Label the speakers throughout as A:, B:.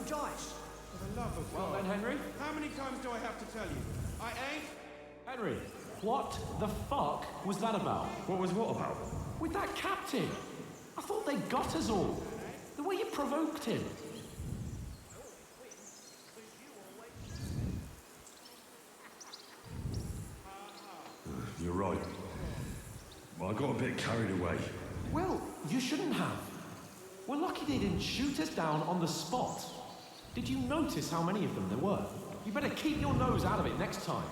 A: dice.
B: For the love of
C: Well
B: God.
C: then, Henry.
B: How many times do I have to tell you? I ain't.
C: Henry, what the fuck was that about?
D: What was what about?
C: With that captain? I thought they got us all. The way you provoked him.
D: You're right. Well, I got a bit carried away.
C: Well, you shouldn't have. We're lucky they didn't shoot us down on the spot. Did you notice how many of them there were? You better keep your nose out of it next time.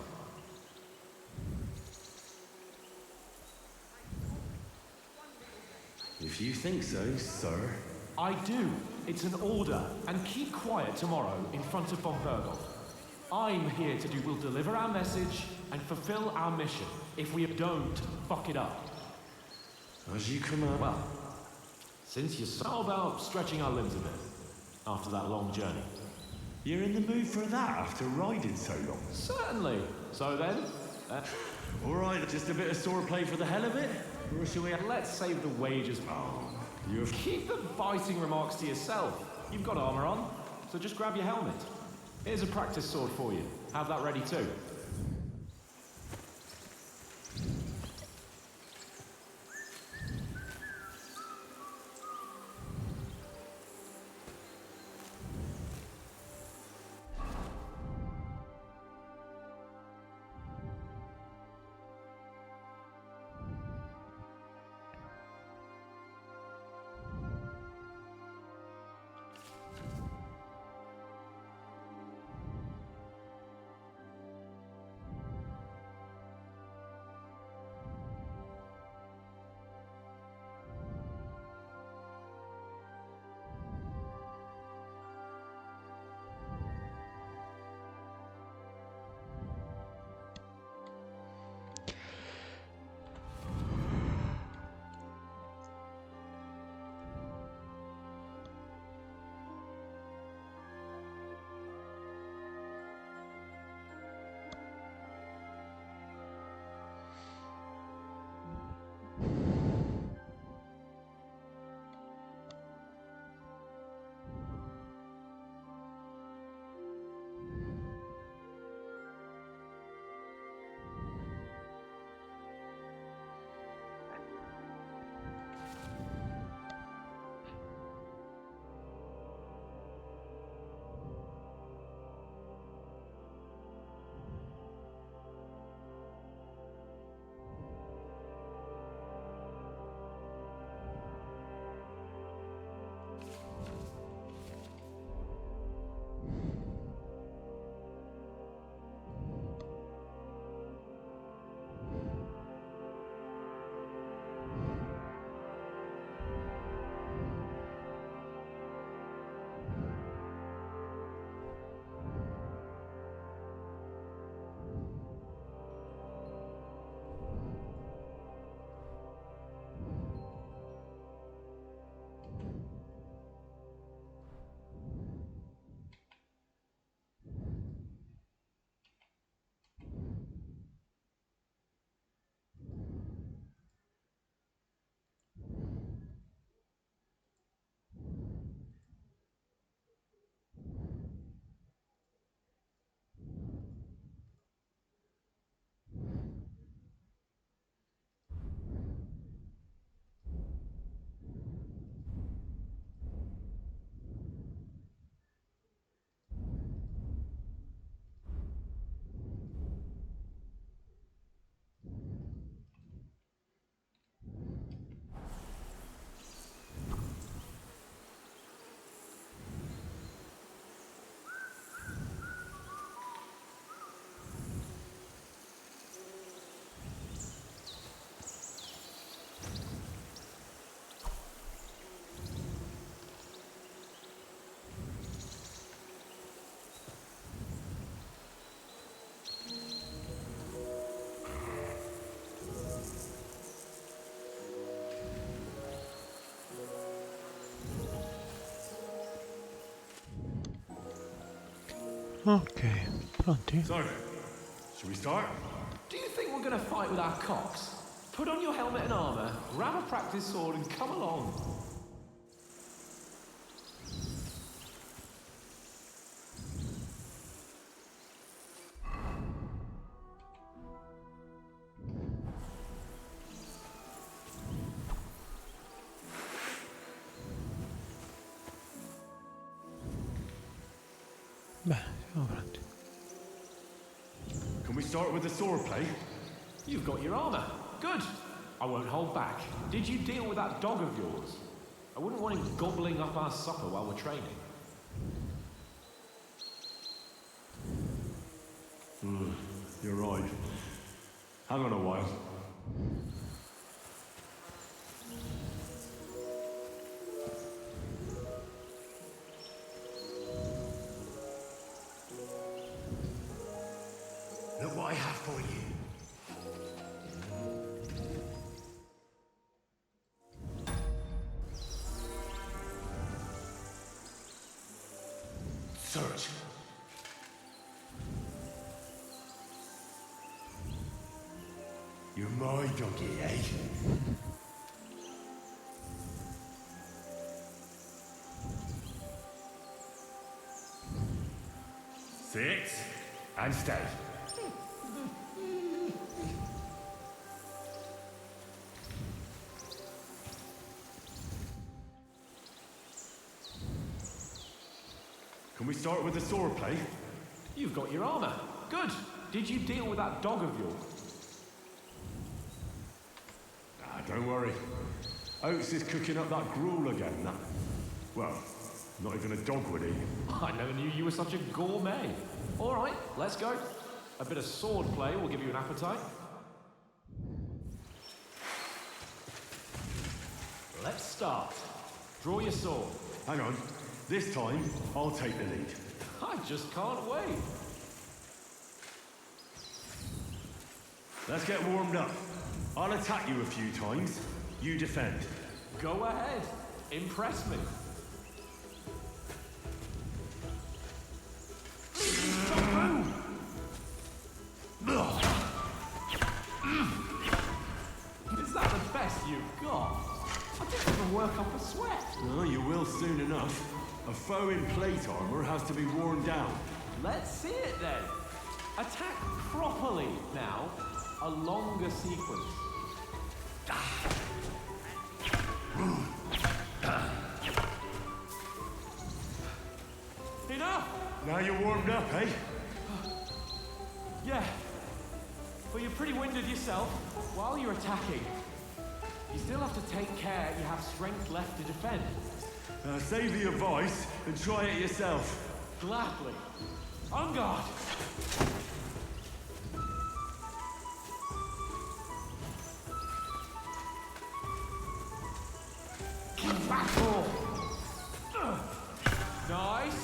D: If you think so, sir.
C: I do. It's an order. And keep quiet tomorrow in front of von Berghoff. I'm here to we'll deliver our message and fulfill our mission. If we don't, fuck it up.
D: As you command.
C: Well, since you're so about stretching our limbs a bit after that long journey.
D: You're in the mood for that after riding so long?
C: Certainly. So then,
D: All right, just a bit of swordplay for the hell of it? Or shall we...
C: let's save the wages.
D: Oh, you've...
C: Keep the biting remarks to yourself. You've got armor on, so just grab your helmet. Here's a practice sword for you. Have that ready too.
E: Okay, plenty.
D: So, shall we start?
C: Do you think we're gonna fight with our cocks? Put on your helmet and armor, grab a practice sword, and come along.
A: Alright.
D: Can we start with the sword play?
C: You've got your armor. Good. I won't hold back. Did you deal with that dog of yours? I wouldn't want him gobbling up our supper while we're training.
D: You're right. Hang on a while.
E: Look what I have for you. Search. You're my donkey, eh?
D: Sit and stay. Can we start with the sword play?
C: You've got your armor. Good. Did you deal with that dog of yours?
D: Don't worry. Oates is cooking up that gruel again. Well, not even a dog would eat.
C: I never knew you were such a gourmet. All right, let's go. A bit of sword play will give you an appetite. Let's start. Draw your sword.
D: Hang on. This time, I'll take the lead.
C: I just can't wait.
D: Let's get warmed up. I'll attack you a few times. You defend.
C: Go ahead. Impress me. Is that the best you've got? I didn't even work up a sweat.
D: Oh, you will soon enough. A foe in plate armor has to be worn down.
C: Let's see it then. Attack properly now. A longer sequence. Enough!
D: Now you're warmed up, eh?
C: Yeah. But you're pretty winded yourself. While you're attacking, you still have to take care you have strength left to defend.
D: Save the advice and try it yourself.
C: Gladly. On guard! Back four. Nice.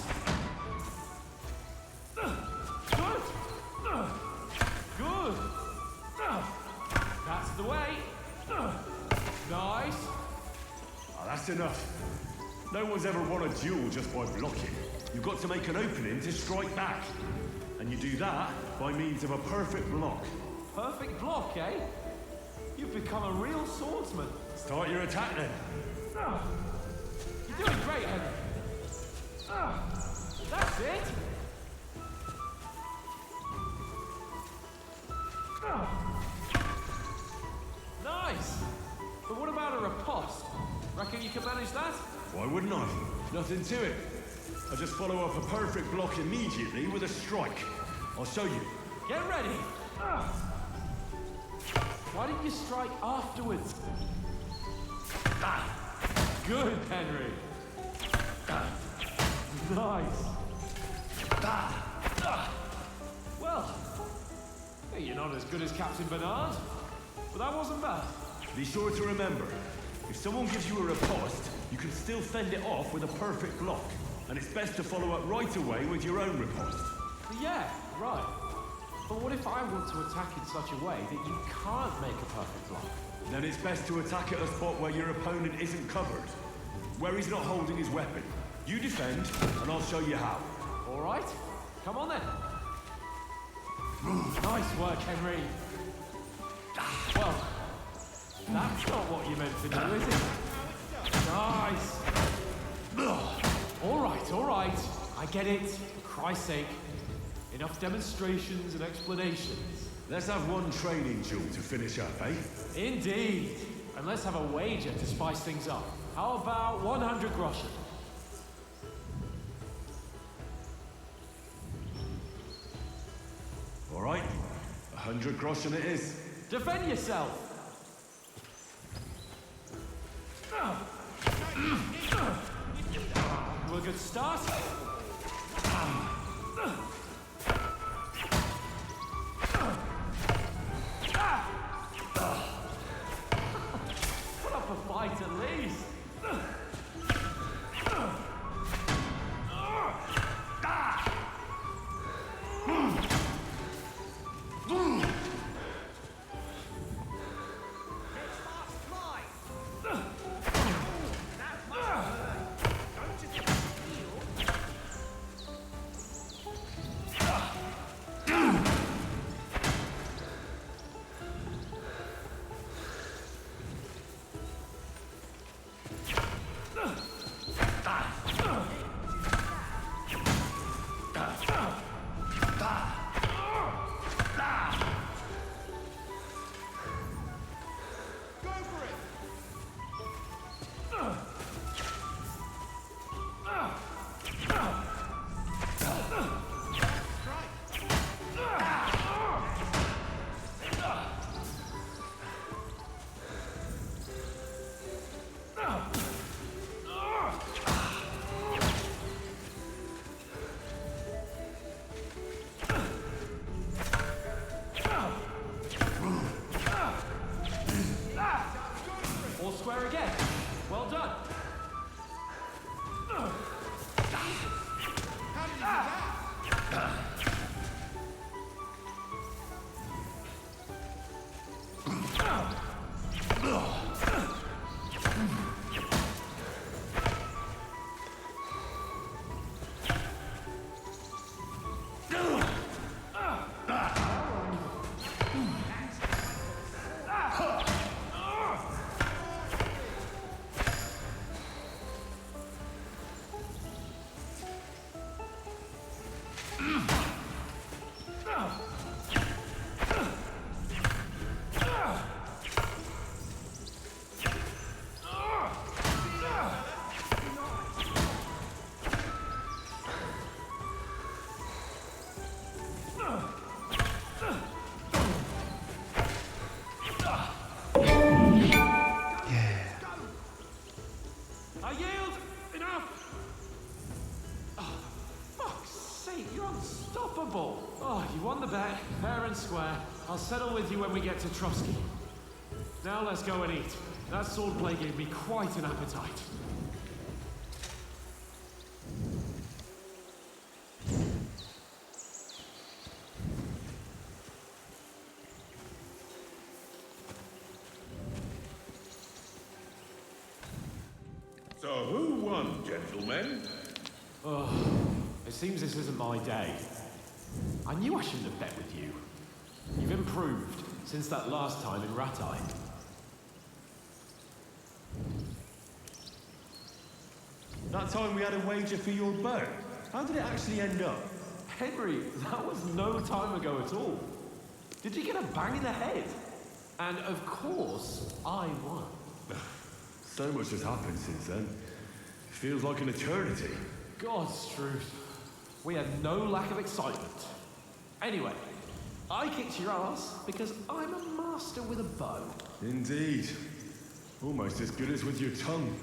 C: Good. Good. That's the way. Nice.
D: Oh, that's enough. No one's ever won a duel just by blocking. You've got to make an opening to strike back. And you do that by means of a perfect block.
C: Perfect block, eh? You've become a real swordsman.
D: Start your attack then.
C: You're doing great, Henry. That's it. Nice. But what about a riposte? Reckon you can manage that?
D: Why wouldn't I? Nothing to it. I just follow up a perfect block immediately with a strike. I'll show you.
C: Get ready. Why didn't you strike afterwards? Good, Henry. Nice. Well, hey, you're not as good as Captain Bernard, but that wasn't bad.
D: Be sure to remember, if someone gives you a riposte, you can still fend it off with a perfect block. And it's best to follow up right away with your own riposte.
C: Yeah, right. But what if I want to attack in such a way that you can't make a perfect block?
D: Then it's best to attack at a spot where your opponent isn't covered. Where he's not holding his weapon. You defend, and I'll show you how.
C: All right. Come on then. Nice work, Henry. Well, that's not what you meant to do, is it? Nice. All right. I get it. For Christ's sake. Enough demonstrations and explanations.
D: Let's have one training duel to finish up, eh?
C: Indeed. And let's have a wager to spice things up. How about 100 groschen?
D: 100 groschen it is.
C: Defend yourself! You a good start? Put up a fight at least.
B: Go for it!
C: All square again. Well done.
B: How did you do that?
C: I yield! Enough! Oh, fuck's sake, you're unstoppable! Oh, you won the bet, fair and square. I'll settle with you when we get to Trotsky. Now let's go and eat. That swordplay gave me quite an appetite.
A: So who won, gentlemen?
C: It seems this isn't my day. I knew I shouldn't have bet with you. You've improved since that last time in Ratai.
D: That time we had a wager for your bow. How did it actually end up?
C: Henry, that was no time ago at all. Did you get a bang in the head? And of course, I won.
D: So much has happened since then. Feels like an eternity.
C: God's truth. We had no lack of excitement. Anyway, I kicked your ass because I'm a master with a bow.
D: Indeed. Almost as good as with your tongue.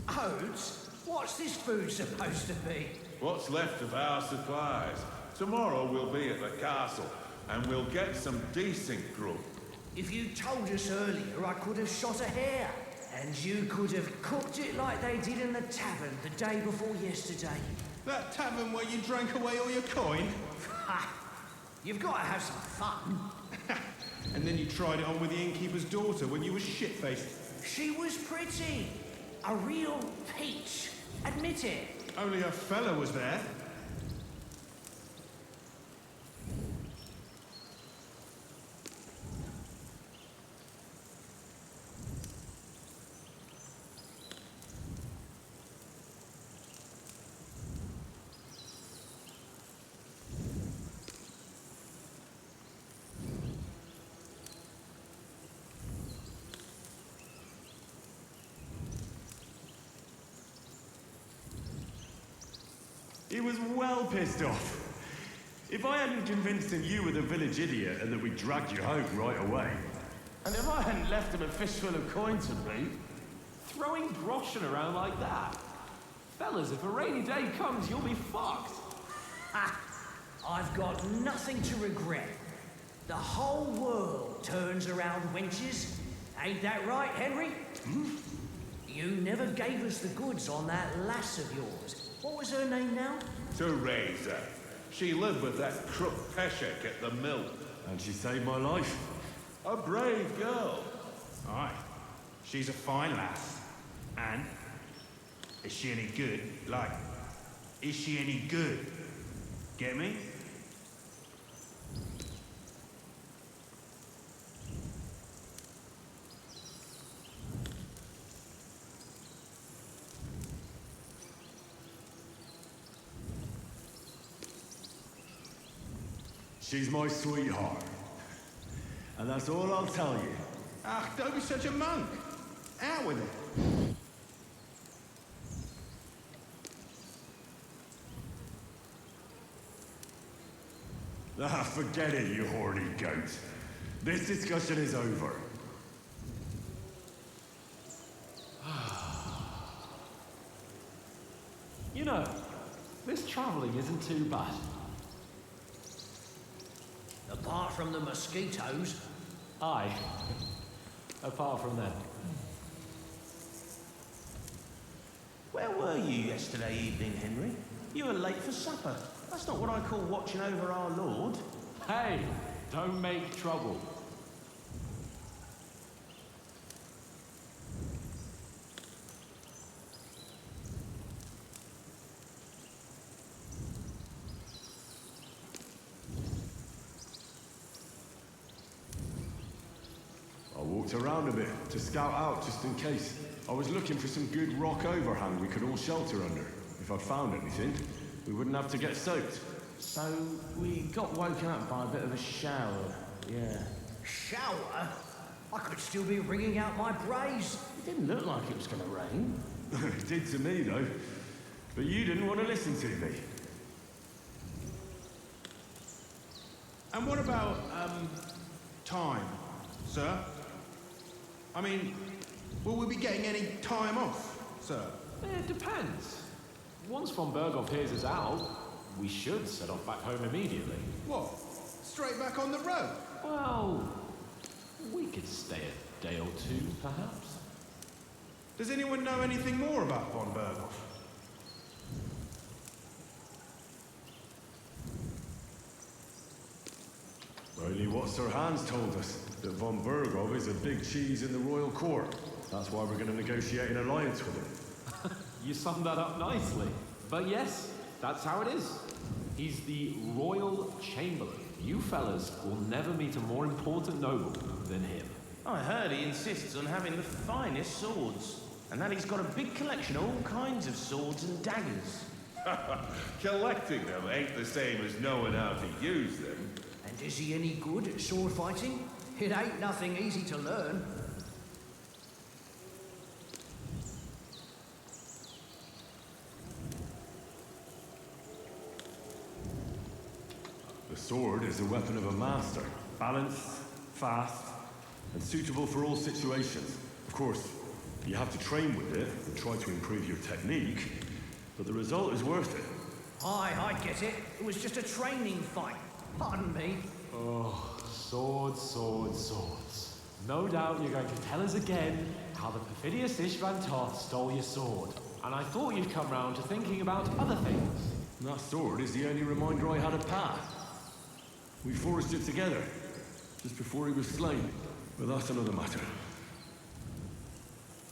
F: Oats? What's this food supposed to be?
A: What's left of our supplies? Tomorrow we'll be at the castle, and we'll get some decent grub.
F: If you told us earlier, I could have shot a hare. And you could have cooked it like they did in the tavern the day before yesterday.
B: That tavern where you drank away all your coin?
F: Ha! You've got to have some fun.
B: And then you tried it on with the innkeeper's daughter when you were shit-faced.
F: She was pretty. A real peach. Admit it.
B: Only a fella was there.
D: He was well pissed off. If I hadn't convinced him you were the village idiot and that we dragged you home right away.
G: And if I hadn't left him a fistful of coin to beat,
C: Throwing groschen around like that? Fellas, if a rainy day comes, you'll be fucked.
F: Ha! I've got nothing to regret. The whole world turns around wenches. Ain't that right, Henry? You never gave us the goods on that lass of yours. What was her name now?
A: Teresa. She lived with that crook Peshek at the mill.
D: And she saved my life.
A: A brave girl.
B: Aye. She's a fine lass. And? Is she any good? Like, is she any good? Get me?
D: She's my sweetheart. And that's all I'll tell you.
B: Ah, don't be such a monk. Out with it.
D: Ah, forget it, you horny goat. This discussion is over.
C: You know, this travelling isn't too bad.
F: Apart from the mosquitoes.
C: Aye. Apart from them.
G: where were you yesterday evening, Henry? You were late for supper. That's not what I call watching over our Lord.
C: Hey, don't make trouble.
D: I walked around a bit to scout out just in case. I was looking for some good rock overhang we could all shelter under. If I'd found anything, we wouldn't have to get soaked.
G: So, we got woken up by a bit of a shower, yeah.
F: Shower? I could still be wringing out my brays.
G: It didn't look like it was going to rain.
D: It did to me, though. But you didn't want to listen to me.
B: And what about, time, sir? I mean, will we be getting any time off, sir?
C: It depends. Once von Berghoff hears us out, we should set off back home immediately.
B: What? Straight back on the road?
C: Well, we could stay a day or two, perhaps.
B: Does anyone know anything more about von Berghoff?
D: Only what Sir Hans told us, that von Berghoff is a big cheese in the royal court. That's why we're going to negotiate an alliance with him.
C: You summed that up nicely. But yes, that's how it is. He's the Royal Chamberlain. You fellas will never meet a more important noble than him.
G: I heard he insists on having the finest swords, and that he's got a big collection of all kinds of swords and daggers.
A: Collecting them ain't the same as knowing how to use them.
F: And is he any good at sword fighting? It ain't nothing easy to learn.
D: The sword is a weapon of a master. Balanced, fast, and suitable for all situations. Of course, you have to train with it and try to improve your technique, but the result is worth it.
F: Aye, I get it. It was just a training fight. Pardon me.
C: Oh, swords, swords, swords. No doubt you're going to tell us again how the perfidious Ishvan Toth stole your sword. And I thought you'd come round to thinking about other things.
D: And that sword is the only reminder I had of Pat. We forged it together, just before he was slain. But that's another matter.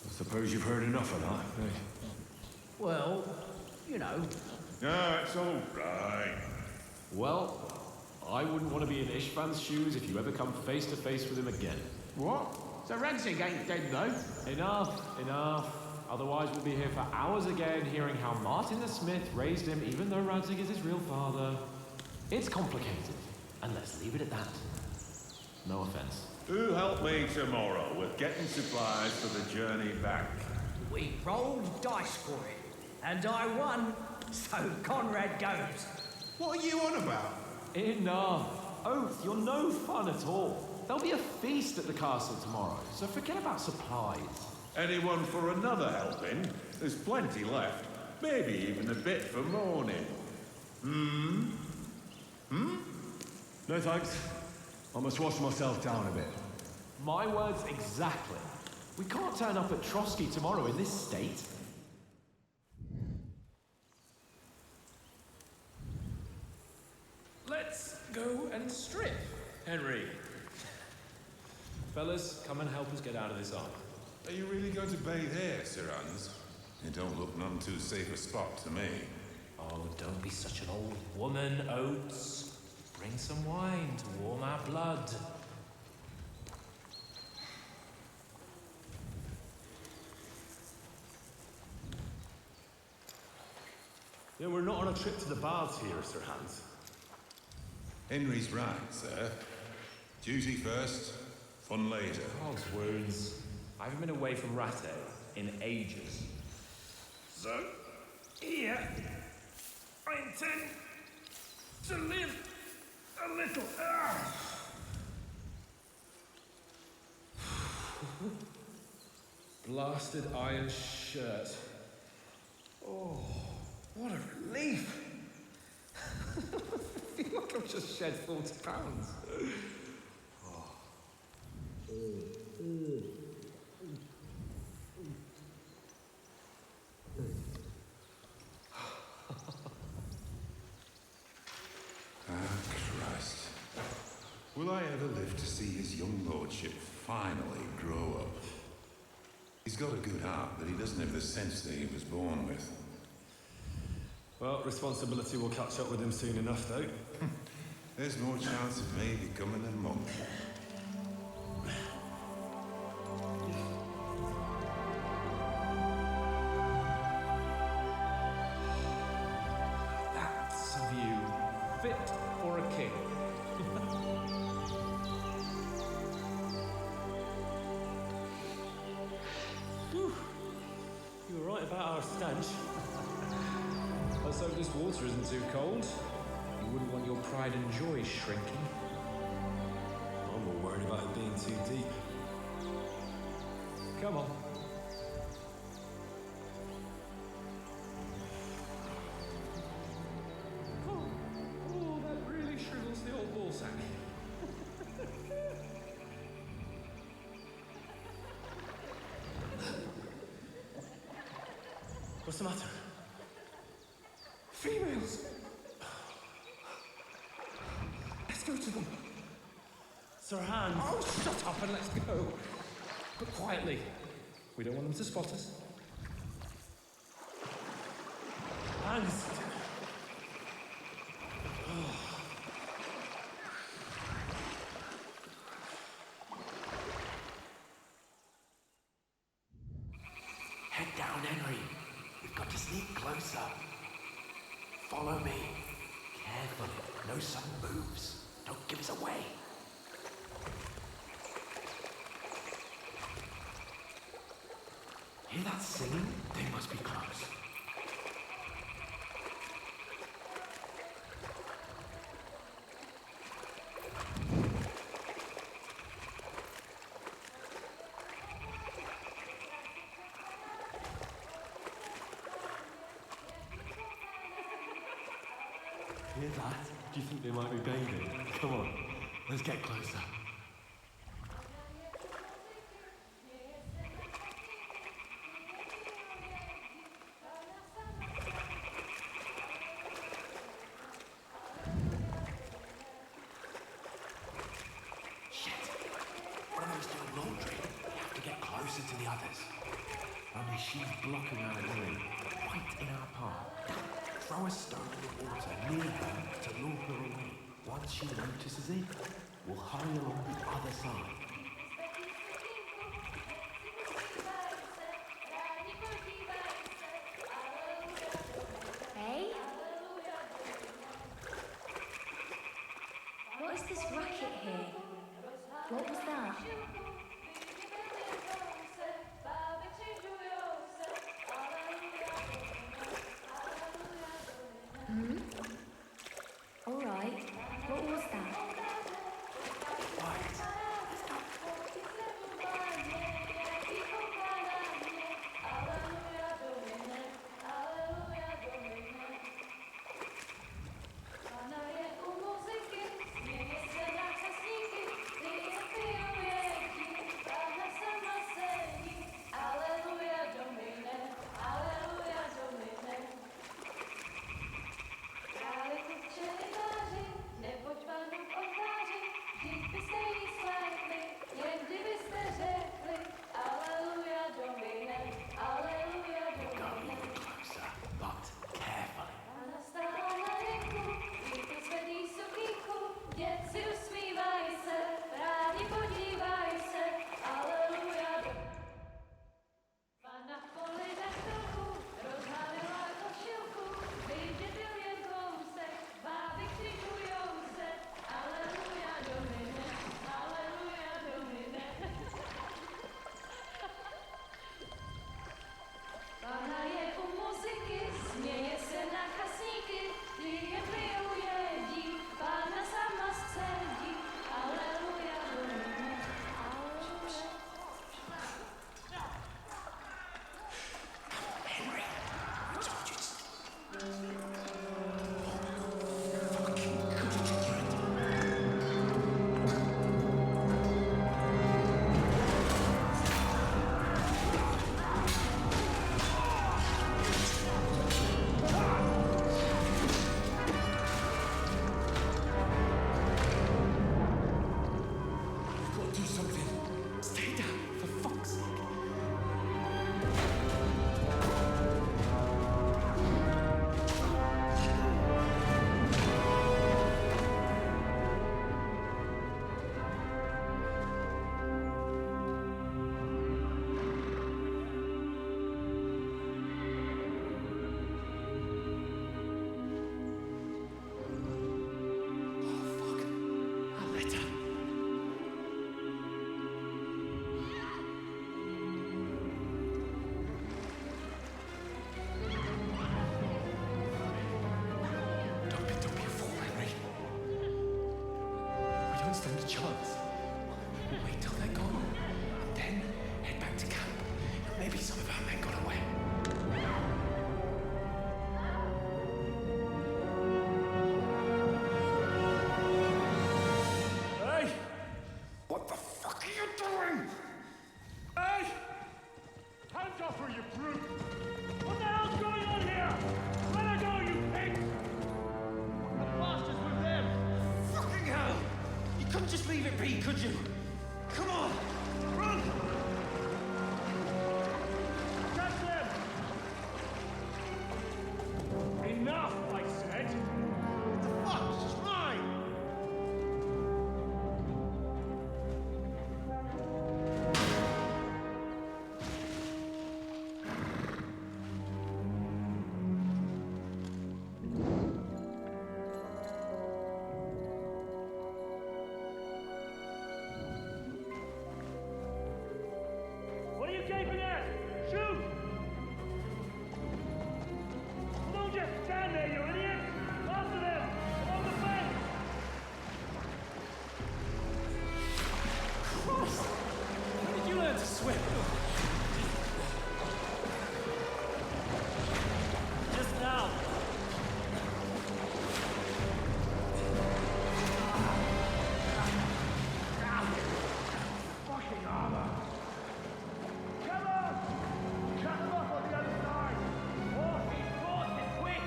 D: I suppose you've heard enough of that, eh?
F: Well, you know.
A: No, it's all right.
C: Well, I wouldn't want to be in Ishvan's shoes if you ever come face to face with him again.
G: What? So Radzig ain't dead, though?
C: Enough, enough. Otherwise we'll be here for hours again hearing how Martin the Smith raised him even though Radzig is his real father. It's complicated, and let's leave it at that. No offense.
A: Who help me tomorrow with getting supplies for the journey back?
F: We rolled dice for it. And I won, so Conrad goes.
B: What are you on about?
C: Enough. Oath, you're no fun at all. There'll be a feast at the castle tomorrow, so forget about supplies.
A: Anyone for another helping? There's plenty left. Maybe even a bit for morning.
D: No thanks. I must wash myself down a bit.
C: My words exactly. We can't turn up at Trotsky tomorrow in this state.
H: Let's go and strip, Henry. Fellas, come and help us get out of this armor.
A: Are you really going to bathe here, Sir Hans? It don't look none too safe a spot to me.
H: Oh, don't be such an old woman, Oates. Bring some wine to warm our blood.
D: Yeah, we're not on a trip to the baths here, Sir Hans.
A: Henry's right, sir. Duty first, fun later.
H: Hog's wounds. I haven't been away from Ratte in ages.
I: So, here, I intend to live a little.
H: Blasted iron shirt. Oh, what a relief! I feel like I've just shed 40 pounds.
A: Christ. Will I ever live to see his young lordship finally grow up? He's got a good heart, but he doesn't have the sense that he was born with.
D: Well, responsibility will catch up with him soon enough, though.
A: There's more chance of me becoming a monk.
H: That's a view fit for a king.
I: You were right about our stench.
H: Let's hope this water isn't too cold. You wouldn't want your pride and joy shrinking.
I: I'm more worried about it being too deep.
H: Come on. Oh, that really shrivels the old ball sack.
I: What's the matter?
H: Females! Let's go to them.
I: Sir Hans.
H: Oh, shut up and let's go. But quietly. We don't want them to spot us.
I: Hans.
C: Head down, Henry. We've got to sneak closer. Follow me. Carefully. No sudden moves. Don't give us away. Hear that singing? They must be close. Hear that? Do you think they might be bathing? Come on, let's get closer. Shit! One of them's doing laundry. We have to get closer to the others. Only she's blocking our way, right in our path. Throw a stone in the water near her to lure her away. Once she notices it, we'll hurry along the other side.
J: Hey? What is this racket here? What was that? All right.
C: don't stand a chance. We'll wait till they're gone, and then head back to camp. Maybe some of our men got away. Hey! What the fuck are you doing? Hey! Hands off her, you brute! What the hell's going on here? Let her go, you pig! The bastards with them!
F: Fucking hell! You couldn't just leave it be, could you? Come on! Run!
C: Catch them! Enough, I said!
B: What the fuck? She's mine!
C: What are you gaping at? Shoot! Don't just stand there, you idiot! After them! Along the fence! Christ! When did you learn to swim? Just now. Fucking armor! Come on! Cut them off on the other side! Horses, quick!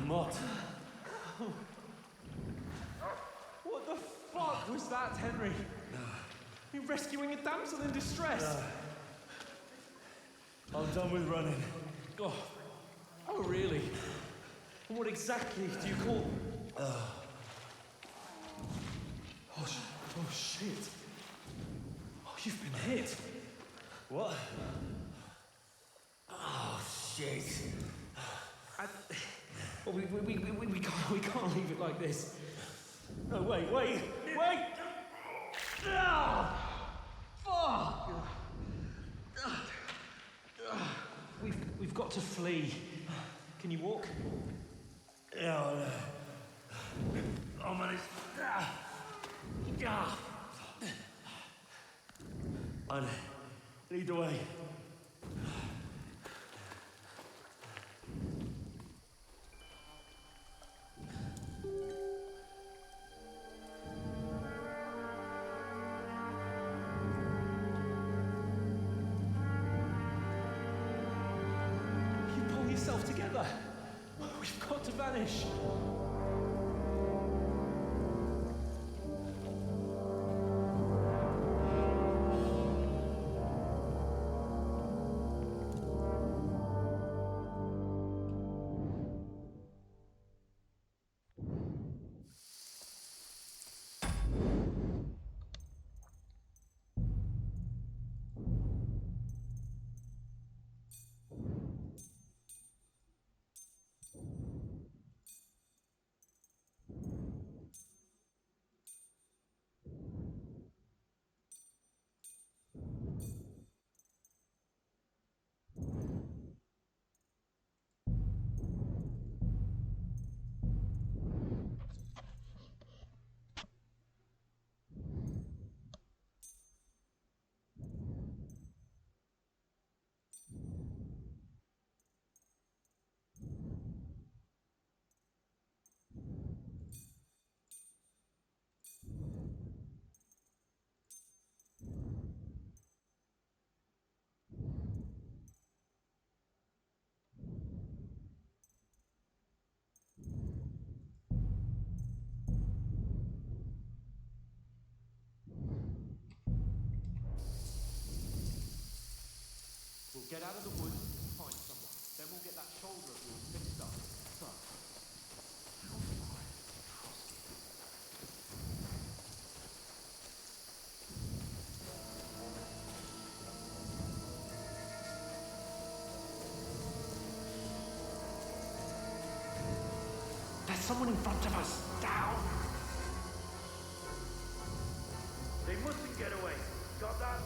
C: Mott. What the fuck was that, Henry? You're rescuing a damsel in distress.
I: I'm done with running.
C: Oh, really? And what exactly do you call... Oh, shit. Oh, you've been hit.
I: What?
F: Oh, shit.
C: Well, we can't leave it like this.
I: No, wait!
F: Ah! Fuck!
C: We've got to flee. Can you walk?
I: Yeah, I'll manage. I'll lead the way.
C: You pull yourself together. We've got to vanish. We'll get out of the woods and find someone. Then we'll get that shoulder of yours fixed up. So, how far is it across here? There's someone in front of us. Down!
I: They mustn't get away. Got that?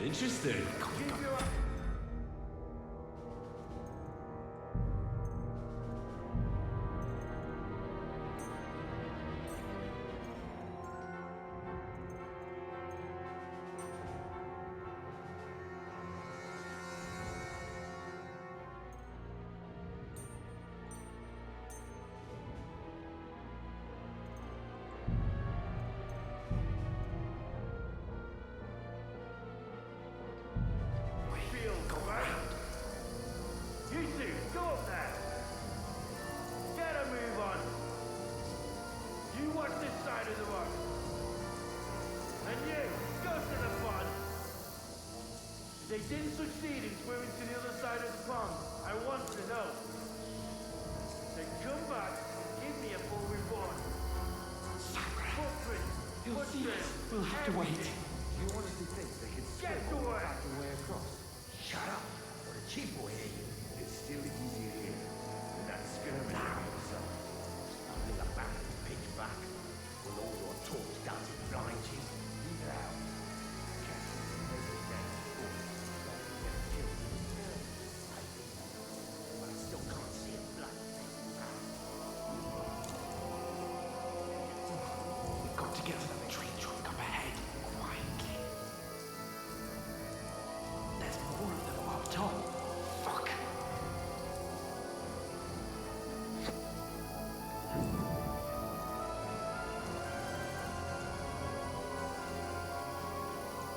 D: Interesting.
K: They didn't succeed in swimming to the other side of the pond. I want to know. Then come back and give me a full report. Footprints,
C: He'll see us. We'll have to wait.
E: You honestly think they can
K: Get to work.
E: back the way across? Shut up, or the chief will hear you. It's still easier here than that skirmish by yourself. Stumbling about in the pitch black, with all your torch dancing blind you. Leave it out. But I still can't see a blood.
C: We've got to get to that tree trunk up ahead, quietly. There's more of them up top. Fuck.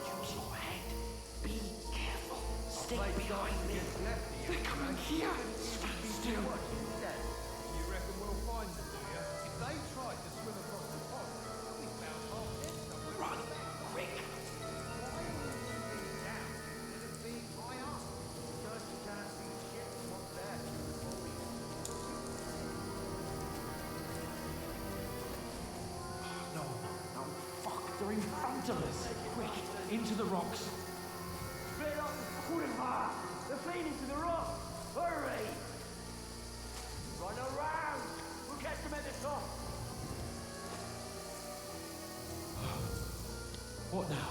C: Use your head. Be careful. Stay behind me. They're coming here. Stand still.
K: You reckon we'll find them, do you? If they tried to swim across the pond, we found half dead somewhere.
C: Run, quick. No, fuck, they're in front of us. Quick, into the rocks.
K: Split up the quiver! They're feeding to the rock! Hurry! Run around! We'll catch them at the top!
C: What now?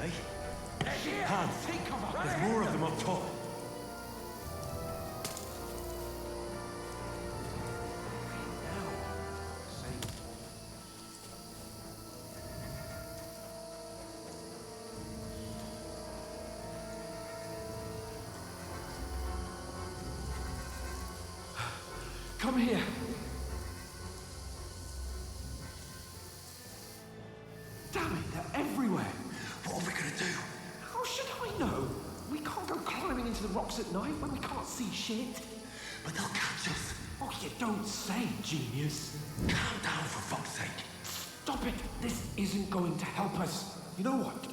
D: Hey?
K: They're here!
D: Hans,
C: Take cover!
D: there's more of them up top.
C: Come here. Damn it, they're everywhere.
E: What are we gonna do?
C: How should I know? We can't go climbing into the rocks at night when we can't see shit.
E: But they'll catch us.
C: Oh, you don't say, genius.
E: Calm down for fuck's sake.
C: Stop it. This isn't going to help us. You know what?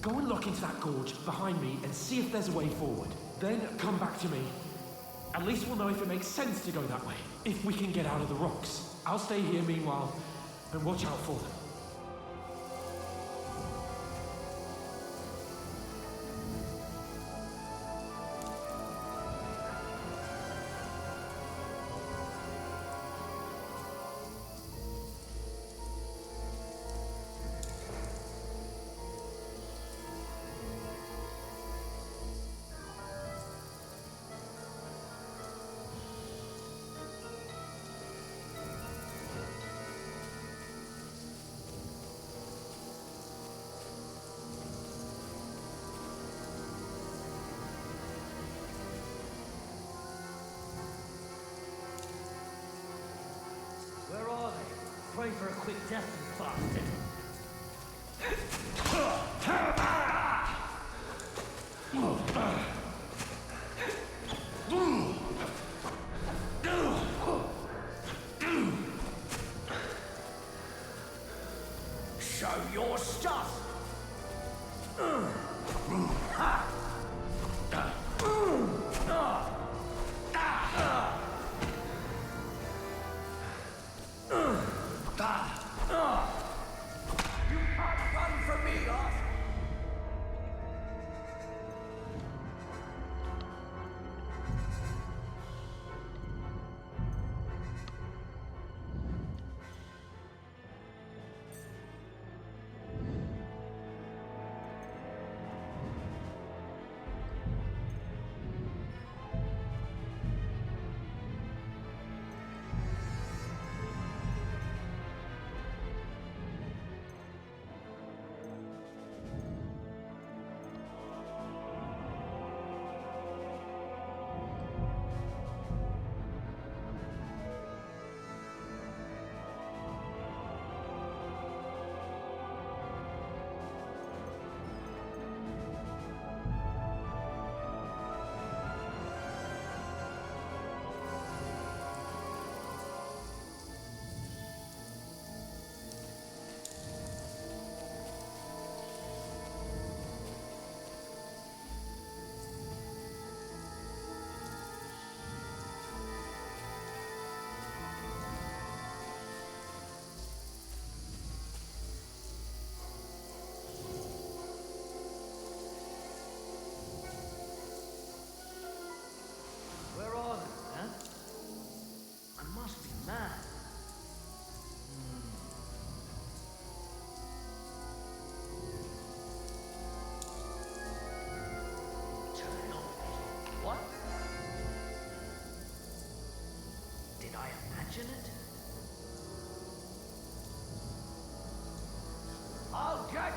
C: Go and look into that gorge behind me and see if there's a way forward. Then come back to me. At least we'll know if it makes sense to go that way. If we can get out of the rocks. I'll stay here meanwhile and watch out for them.
F: Where are they? Pray for a quick death, you bastard. Show your stuff! You can't run from me, Oz!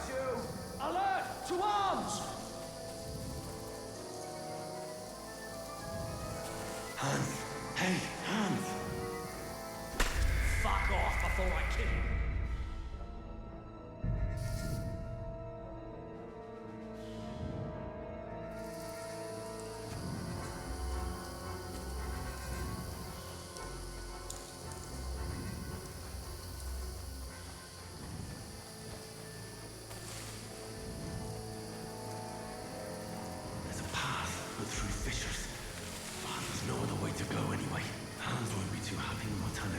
F: you! Alert! To arms!
D: Hans! Hey, Hans!
F: Fuck off before I kill you!
D: There's a path but through fissures. Oh, there's no other way to go anyway. Hans won't be too happy with my turn.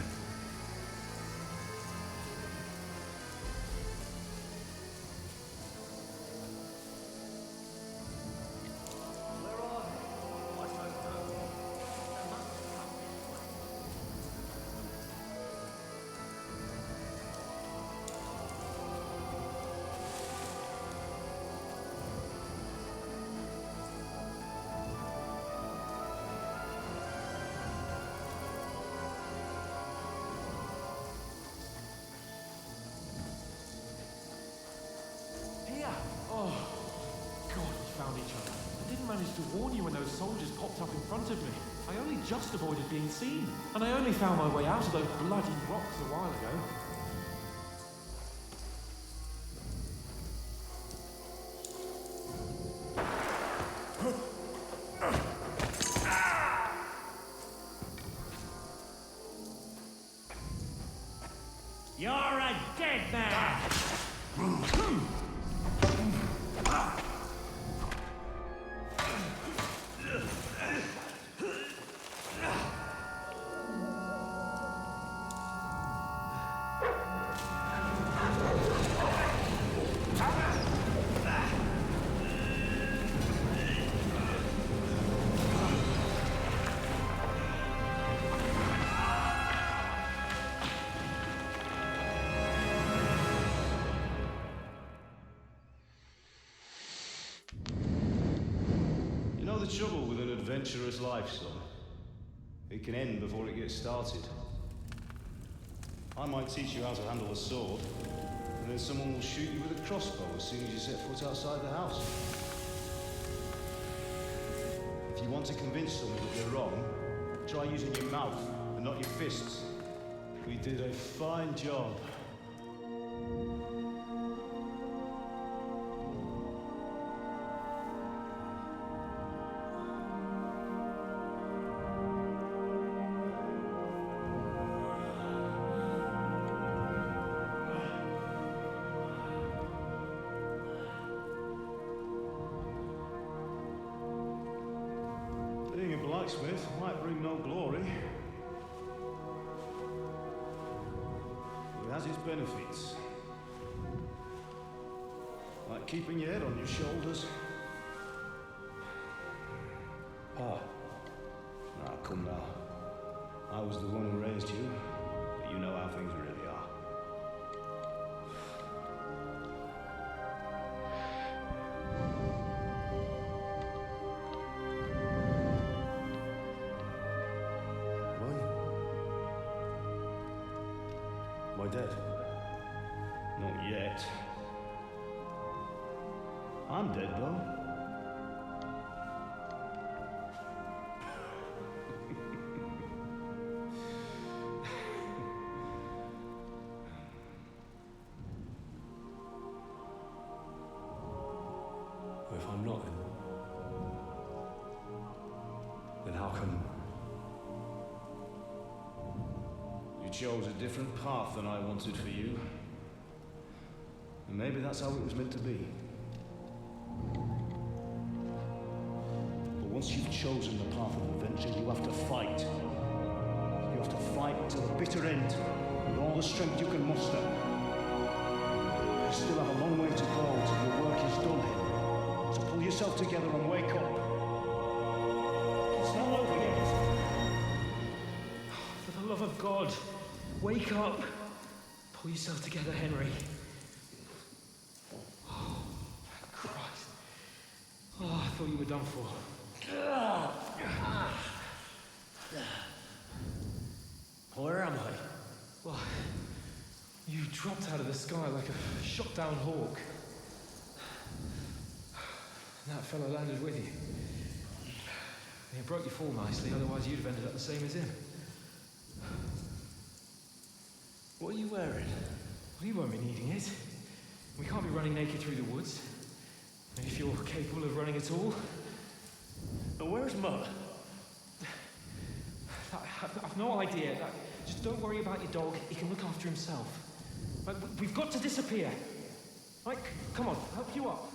C: Here! Oh, God, we found each other. I didn't manage to warn you when those soldiers popped up in front of me. I only just avoided being seen. And I only found my way out of those bloody rocks a while ago.
F: You're a dead man!
L: You know the trouble with an adventurous life, son? It can end before it gets started. I might teach you how to handle a sword, and then someone will shoot you with a crossbow as soon as you set foot outside the house. If you want to convince someone that you're wrong, try using your mouth and not your fists. We did a fine job. Being a blacksmith might bring no glory. It has its benefits. Like keeping your head on your shoulders. Pa. Now, come now. I was the one who raised you, but you know how things really are. Why dead? Not yet. I'm dead, though.
D: Well, if I'm not, then how come?
L: You chose a different path than I wanted for you. And maybe that's how it was meant to be. But once you've chosen the path of adventure, you have to fight. You have to fight to the bitter end, with all the strength you can muster. You still have a long way to go till your work is done here. So pull yourself together and wake up. It's not over yet.
C: For the love of God, wake up. Pull yourself together, Henry. Oh, Christ. Oh, I thought you were done for.
F: Where am I?
C: Well, you dropped out of the sky like a shot down hawk. And that fellow landed with you. He broke your fall nicely, otherwise you'd have ended up the same as him.
D: What are you wearing?
C: Well, you won't be needing it. We can't be running naked through the woods. And if you're capable of running at all.
D: And where's Mutt?
C: I've no idea. Just don't worry about your dog. He can look after himself. Like, we've got to disappear. Like, come on, help you up.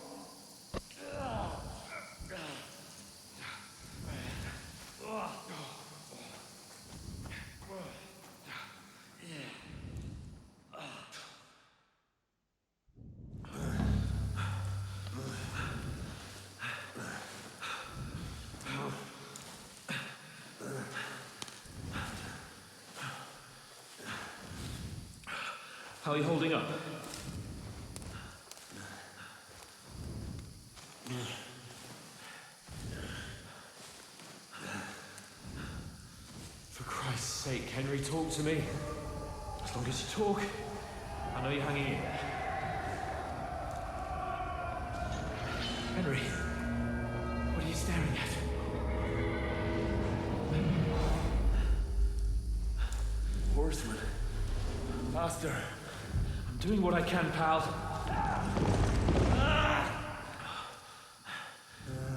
C: How are you holding up? For Christ's sake, Henry, talk to me. As long as you talk, I know you're hanging in. Henry, what are you staring at?
D: Horseman. Faster.
C: I'm doing what I can, pal.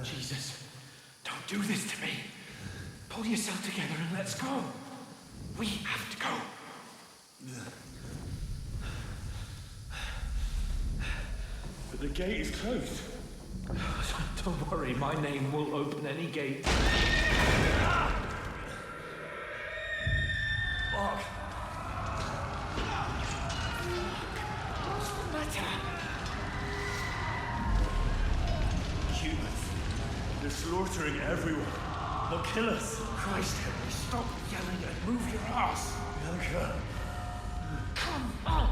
C: Jesus, don't do this to me. Pull yourself together and let's go. We have to go.
D: But the gate is closed.
C: Don't worry, my name will open any gate. Fuck. What's the matter?
D: Humans. They're slaughtering everyone. They'll kill us.
C: Christ, Henry, stop yelling and move your ass.
D: Bianca.
C: Come on.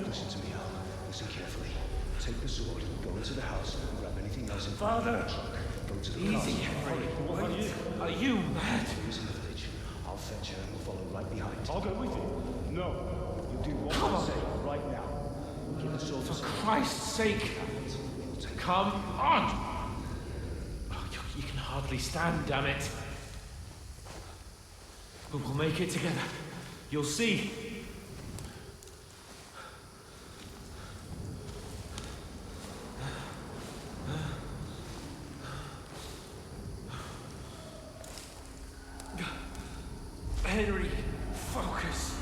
L: Listen to me, Al. Listen carefully. Take the sword, go into the house, and grab anything else in
D: Father!
L: the truck. Go to the
C: Easy,
L: castle.
C: Henry.
D: What are you?
C: Are you mad?
L: He's in the village. I'll fetch her and we'll follow right behind.
D: I'll go with you.
L: No. You do what
C: Come
L: I
C: on.
L: say right now. Keep the sword
C: For
L: aside.
C: Christ's sake, come on! Oh, you can hardly stand, damn it. But we'll make it together. You'll see. Henry, focus.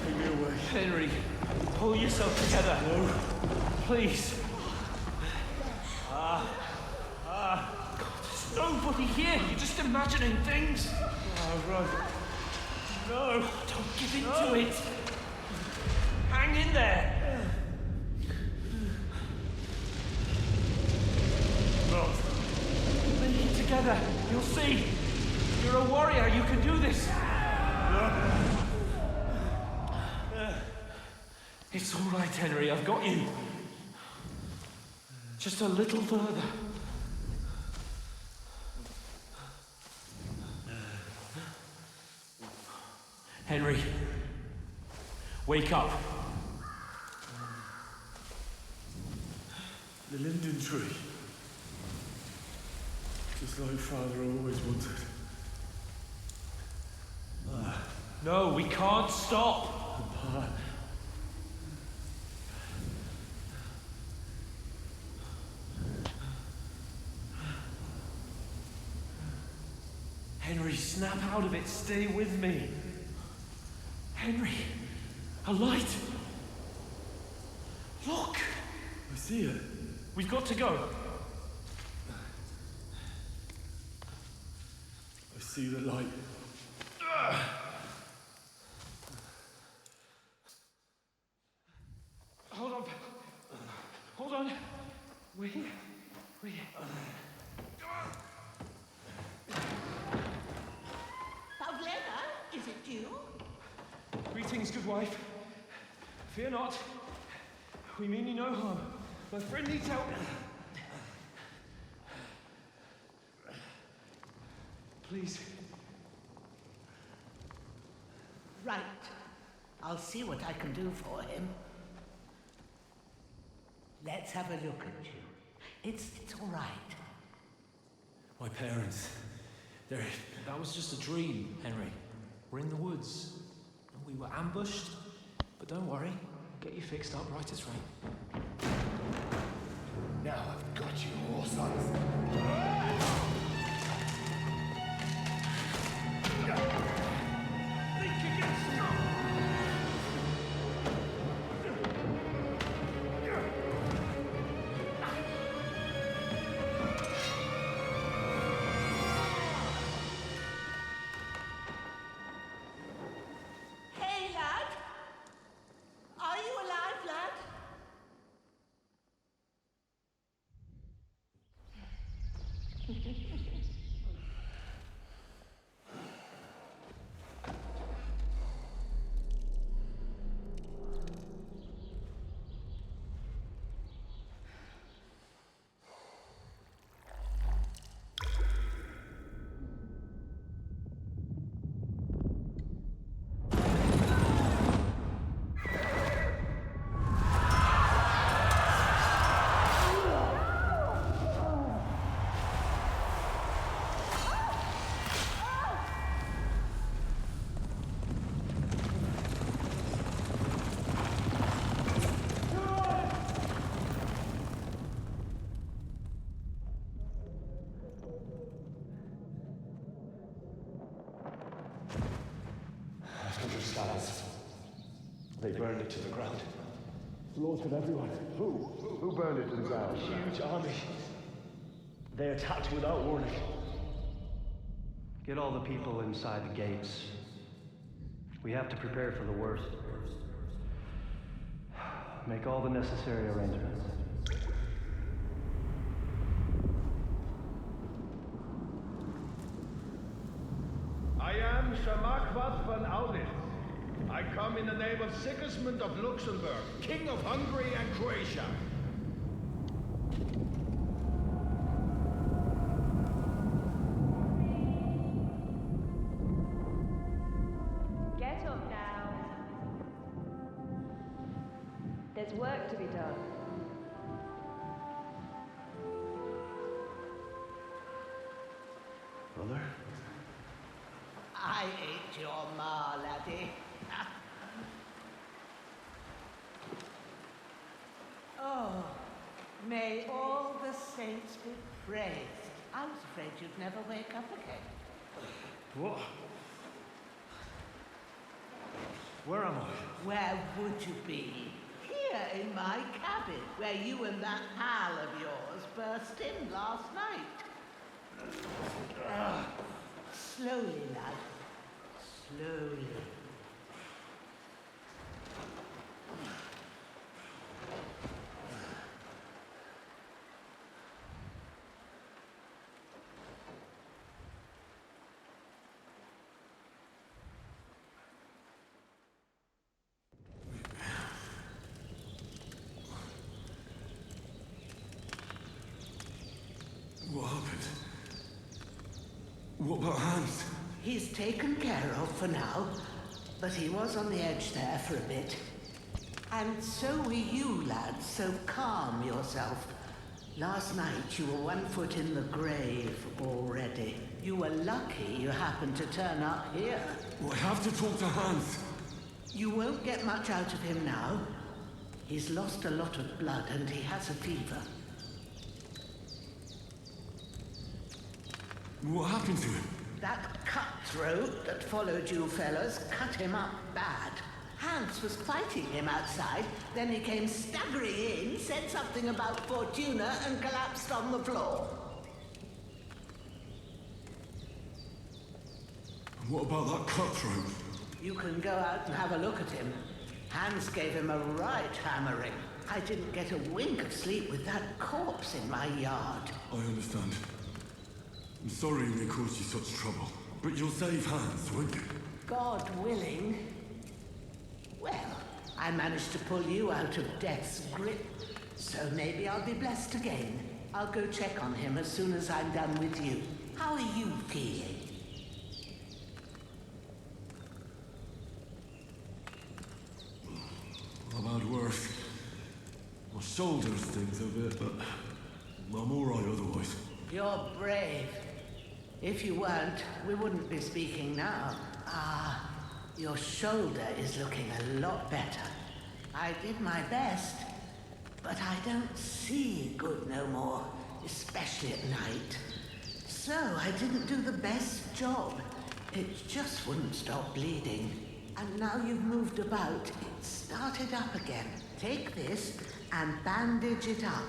D: Take me away.
C: Henry, pull yourself together.
D: No.
C: Please. God, there's nobody here. You're just imagining things.
D: Oh, run. No.
C: Don't give in to it. Hang in there.
D: No.
C: Make it together. You'll see. You're a warrior. You can do this. It's all right, Henry. I've got you. Just a little further. Henry, wake up.
D: The linden tree. Just like Father always wanted.
C: No, we can't stop.
D: Pa.
C: Henry, snap out of it. Stay with me. Henry, a light. Look.
D: I see it.
C: We've got to go.
D: I see the light.
C: Hold on. Hold on. Wait.
M: Pavlena, is it you?
C: Greetings, good wife. Fear not. We mean you no harm. My friend needs help. Please.
M: Right. I'll see what I can do for him. Let's have a look at you. It's all right.
H: My parents. That was just a dream, Henry. We're in the woods. We were ambushed. But don't worry. I'll get you fixed up right as rain.
E: Now I've got you, whore sons.
M: Hey, lad! Are you alive, lad?
L: They burned it to the ground. Slaughtered everyone. Who burned it to the ground? A huge army. They attacked without warning.
N: Get all the people inside the gates. We have to prepare for the worst. Make all the necessary arrangements.
O: I am Sir Marquardt van Audis. I come in the name of Sigismund of Luxembourg, King of Hungary and Croatia.
P: Get up now. There's work to be done.
N: Mother?
M: I ain't your ma, laddie. Oh, may all the saints be praised. I was afraid you'd never wake up again.
N: What? Where am I?
M: Where would you be? Here in my cabin, where you and that pal of yours burst in last night. Slowly, lad. Slowly.
D: What happened? What about Hans?
M: He's taken care of for now, but he was on the edge there for a bit. And so were you, lad, so calm yourself. Last night you were 1 foot in the grave already. You were lucky you happened to turn up here.
D: Well, I have to talk to Hans.
M: You won't get much out of him now. He's lost a lot of blood and he has a fever.
D: What happened to him?
M: That cutthroat that followed you fellas cut him up bad. Hans was fighting him outside, then he came staggering in, said something about Fortuna and collapsed on the floor.
D: And what about that cutthroat?
M: You can go out and have a look at him. Hans gave him a right hammering. I didn't get a wink of sleep with that corpse in my yard.
D: I understand. I'm sorry we caused you such trouble. But you'll save Hans, won't you?
M: God willing. Well, I managed to pull you out of death's grip, so maybe I'll be blessed again. I'll go check on him as soon as I'm done with you. How are you feeling?
D: I've had worse. My shoulder stings a bit, but I'm alright otherwise.
M: You're brave. If you weren't, we wouldn't be speaking now. Ah, your shoulder is looking a lot better. I did my best, but I don't see good no more, especially at night. So I didn't do the best job. It just wouldn't stop bleeding. And now you've moved about, it started up again. Take this and bandage it up.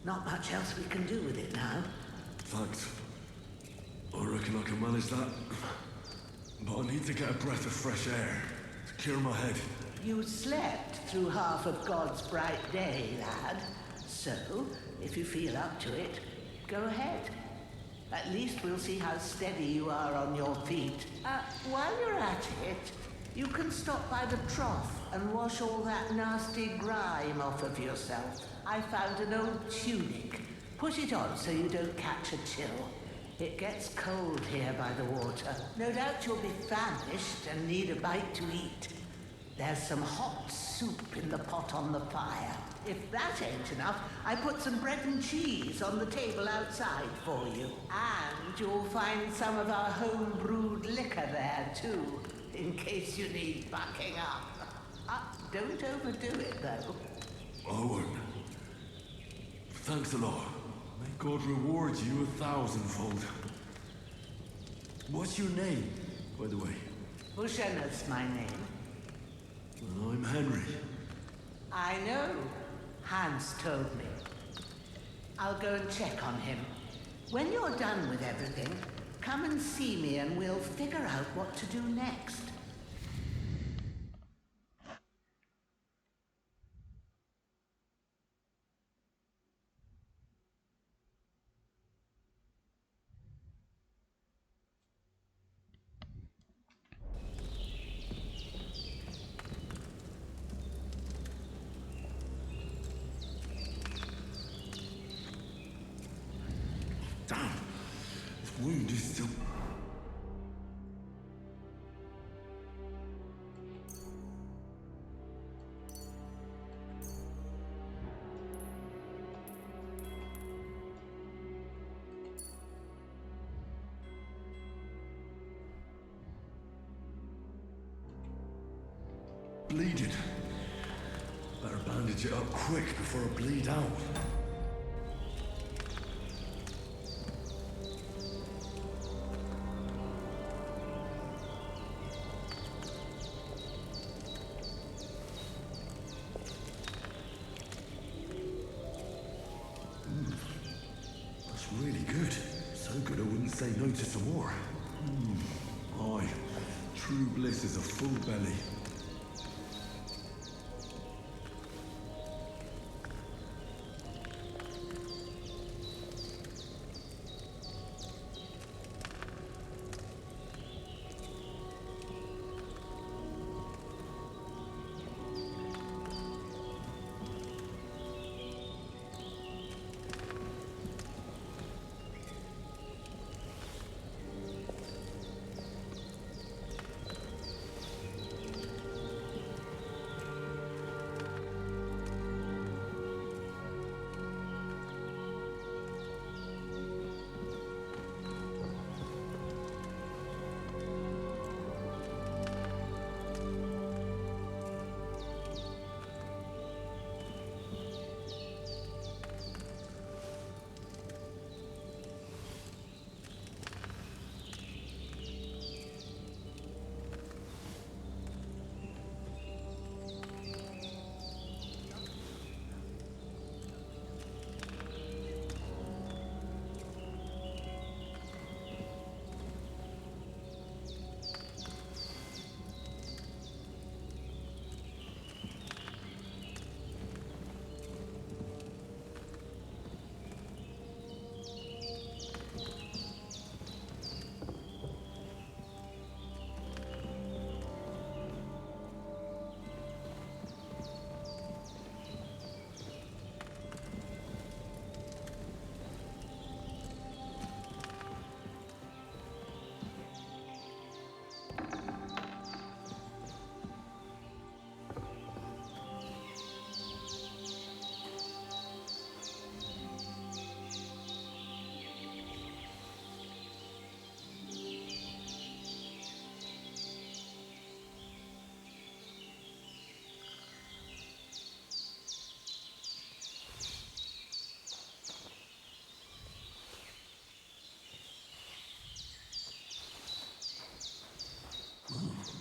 M: Not much else we can do with it now.
D: Thanks. I reckon I can manage that. But I need to get a breath of fresh air to clear my head.
M: You slept through half of God's bright day, lad. So, if you feel up to it, go ahead. At least we'll see how steady you are on your feet. While you're at it, you can stop by the trough and wash all that nasty grime off of yourself. I found an old tunic. Put it on so you don't catch a chill. It gets cold here by the water. No doubt you'll be famished and need a bite to eat. There's some hot soup in the pot on the fire. If that ain't enough, I put some bread and cheese on the table outside for you. And you'll find some of our home-brewed liquor there, too, in case you need bucking up. Don't overdo it, though.
D: I won't. Thanks a lot. May God reward you 1,000-fold. What's your name, by the way?
M: Bushenna's my name.
D: Well, I'm Henry.
M: I know. Hans told me. I'll go and check on him. When you're done with everything, come and see me and we'll figure out what to do next.
D: Damn! This wound is still... bleeding. Better bandage it up quick before I bleed out. That's really good. So good I wouldn't say no to some more. Aye, true bliss is a full belly.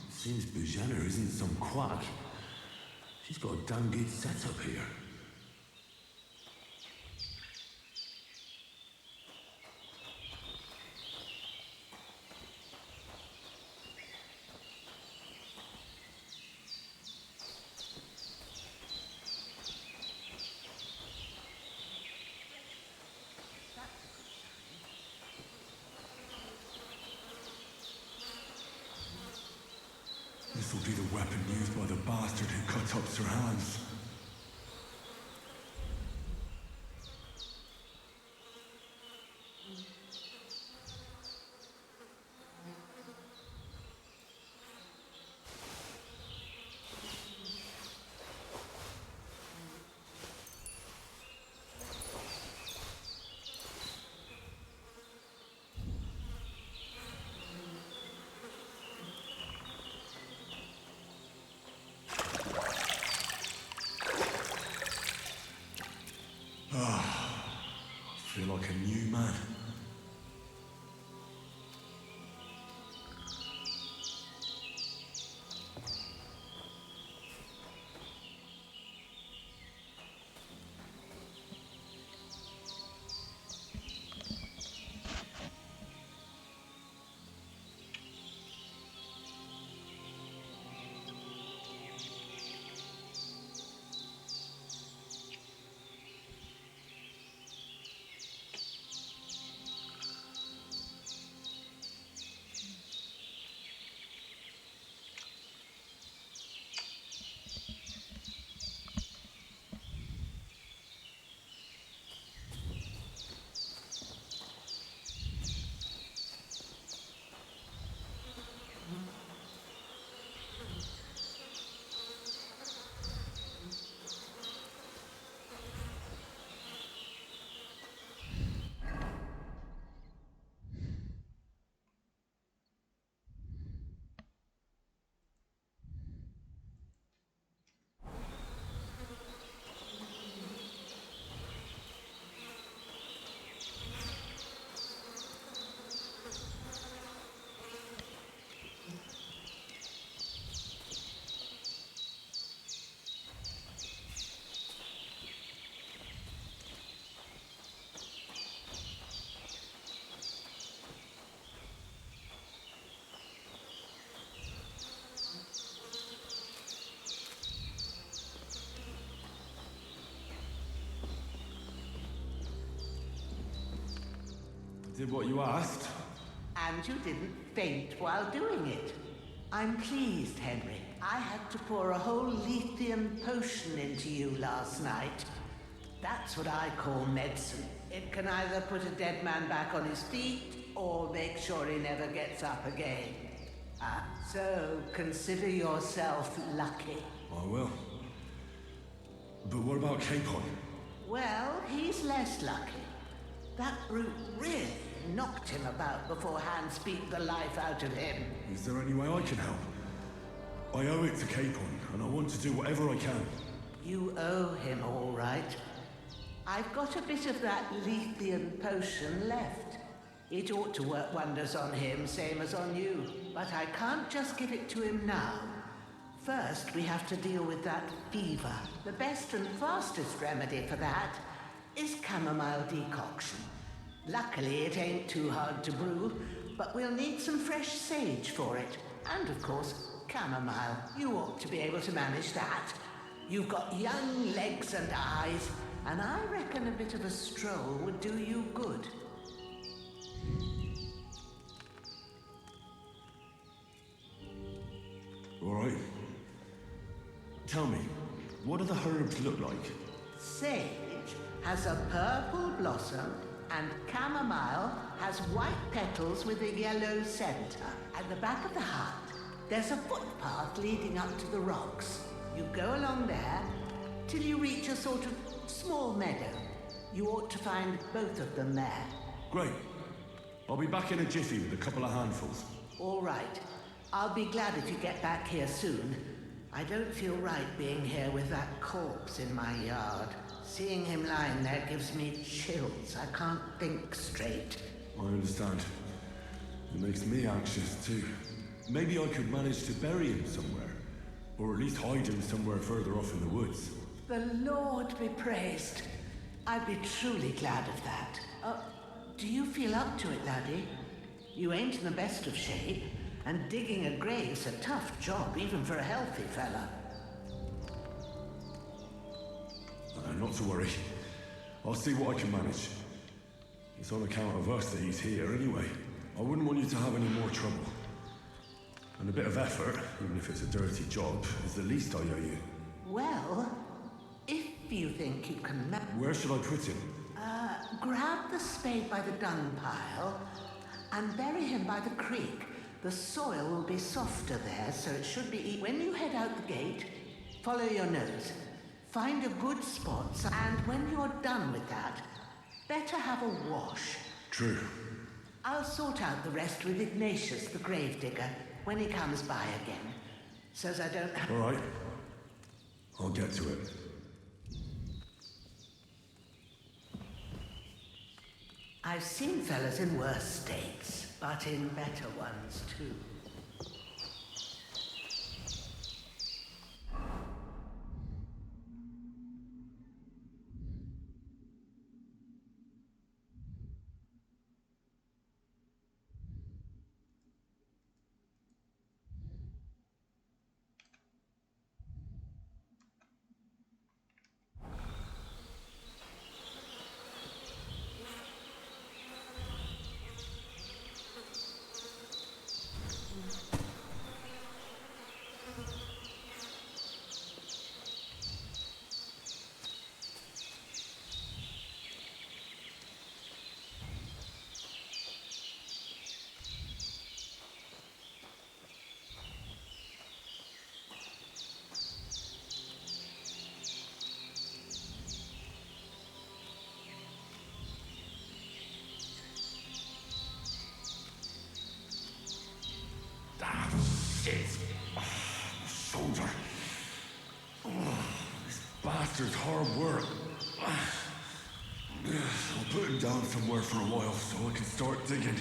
D: Seems Bujana isn't some quack. She's got a damn good setup here. This will be the weapon used by the bastard who cut up Sir Hans. I feel like a new man. Did what you asked.
M: And you didn't faint while doing it. I'm pleased, Henry. I had to pour a whole lithium potion into you last night. That's what I call medicine. It can either put a dead man back on his feet, or make sure he never gets up again. So consider yourself lucky.
D: I will. But what about Capon?
M: Well, he's less lucky. That brute really knocked him about before Hans beat the life out of him.
D: Is there any way I can help? I owe it to Capon, and I want to do whatever I can.
M: You owe him, all right. I've got a bit of that lithium potion left. It ought to work wonders on him, same as on you. But I can't just give it to him now. First, we have to deal with that fever. The best and fastest remedy for that is chamomile decoction. Luckily, it ain't too hard to brew, but we'll need some fresh sage for it. And, of course, chamomile. You ought to be able to manage that. You've got young legs and eyes, and I reckon a bit of a stroll would do you good.
D: All right. Tell me, what do the herbs look like?
M: Sage has a purple blossom, and chamomile has white petals with a yellow center. At the back of the hut, there's a footpath leading up to the rocks. You go along there till you reach a sort of small meadow. You ought to find both of them there.
D: Great. I'll be back in a jiffy with a couple of handfuls.
M: All right. I'll be glad if you get back here soon. I don't feel right being here with that corpse in my yard. Seeing him lying there gives me chills. I can't think straight.
D: I understand. It makes me anxious too. maybe I could manage to bury him somewhere. Or at least hide him somewhere further off in the woods.
M: The Lord be praised. I'd be truly glad of that. Do you feel up to it, laddie? You ain't in the best of shape, and digging a grave's a tough job, even for a healthy fella.
D: Not to worry. I'll see what I can manage. It's on account of us that he's here anyway. I wouldn't want you to have any more trouble. And a bit of effort, even if it's a dirty job, is the least I owe you.
M: Well, if you think you can
D: Where should I put him?
M: grab the spade by the dung pile and bury him by the creek. The soil will be softer there, so it should be When you head out the gate, follow your nose. Find a good spot, and when you're done with that, better have a wash.
D: True.
M: I'll sort out the rest with Ignatius, the gravedigger, when he comes by again. Says I don't have...
D: All right. I'll get to it.
M: I've seen fellas in worse states, but in better ones too.
D: Shoulder. This bastard's hard work. I'll put him down somewhere for a while so I can start digging.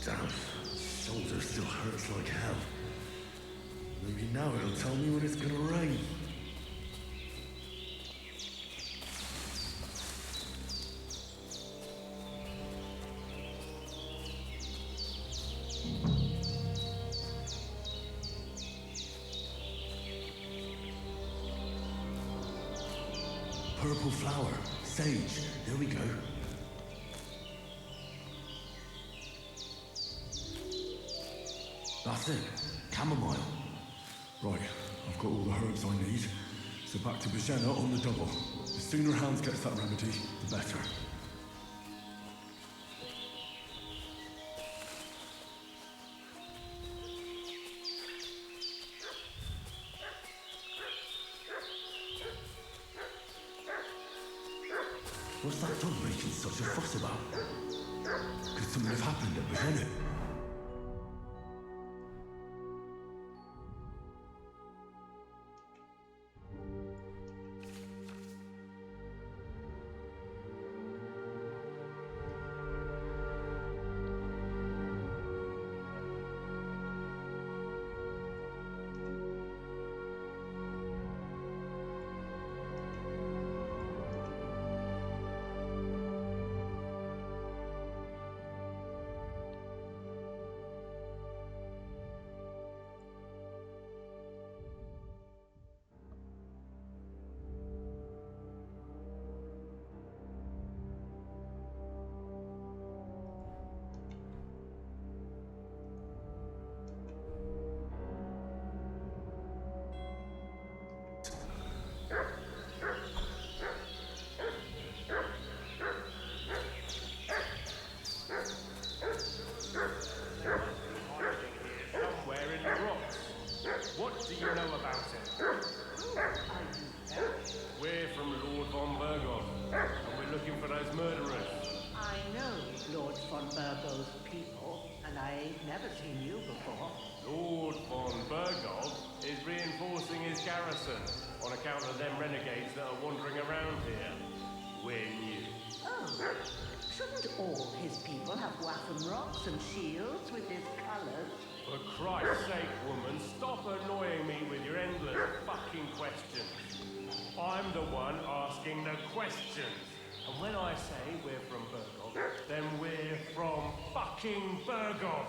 D: Damn, shoulder still hurts like hell. Maybe now it'll tell me when it's gonna rain. Purple flower, sage, there we go. That's it. Chamomile. Right, I've got all the herbs I need. So back to Bajena on the double. The sooner Hans gets that remedy, the better. What's that dog making such a fuss about? Could something have happened at Bajena?
Q: as murderers.
M: I know Lord von Burgo's people, and I ain't never seen you before.
Q: Lord von Burgov is reinforcing his garrison on account of them renegades that are wandering around here. We're new.
M: Oh, shouldn't all his people have waffen rocks and shields with his colours?
Q: For Christ's sake, woman, stop annoying me with your endless fucking questions. I'm the one asking the questions. And when I say we're from Burgov, then we're from fucking Burgov.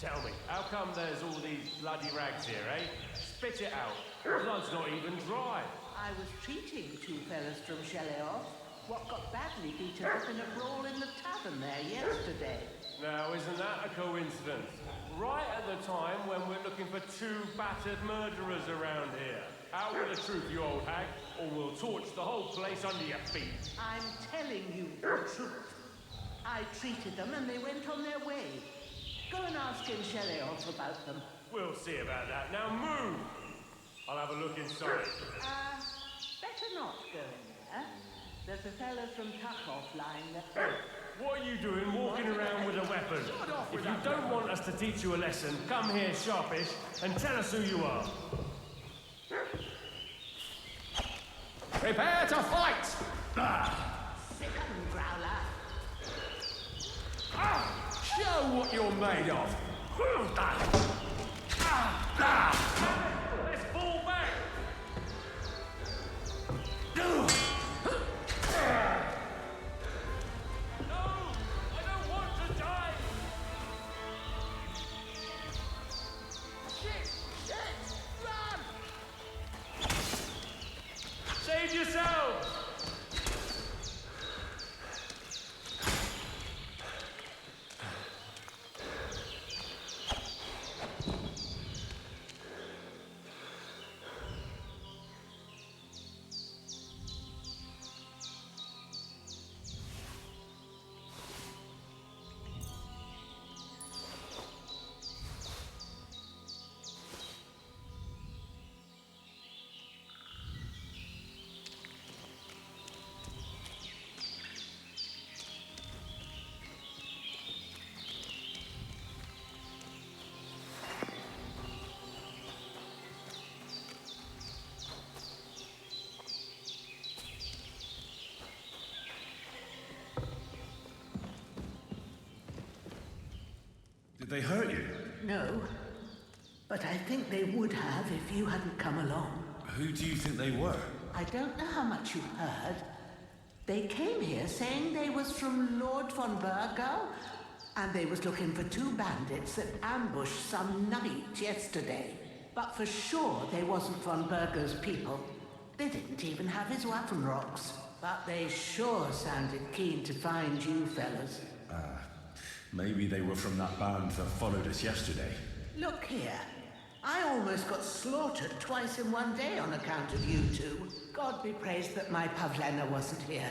Q: Tell me, how come there's all these bloody rags here, eh? Spit it out. Blood's not even dry.
M: I was treating two fellas from Shelley-off, what got badly beaten up in a brawl in the tavern there yesterday.
Q: Now, isn't that a coincidence? Right at the time when we're looking for two battered murderers around here. Out with the truth, you old hag, or we'll torch the whole place under your feet.
M: I'm telling you the truth. I treated them and they went on their way. Go and ask in Shelley-off about them.
Q: We'll see about that. Now move! I'll have a look inside.
M: Better not go in there. There's a fellow from Tuchhoff lying there.
Q: What are you doing walking around with a weapon? If you don't want us to teach you a lesson, come here sharpish and tell us who you are.
R: Prepare to fight!
M: Sicken, Growler.
R: Show what you're made of!
Q: Let's fall back! Save yourselves!
D: Did they hurt you?
M: No, but I think they would have if you hadn't come along.
D: Who do you think they were?
M: I don't know how much you heard. They came here saying they was from Lord von Burgo, and they was looking for two bandits that ambushed some knight yesterday. But for sure they wasn't von Burgo's people. They didn't even have his waffen rocks. But they sure sounded keen to find you fellas.
D: Maybe they were from that band that followed us yesterday.
M: Look here. I almost got slaughtered twice in one day on account of you two. God be praised that my Pavlena wasn't here.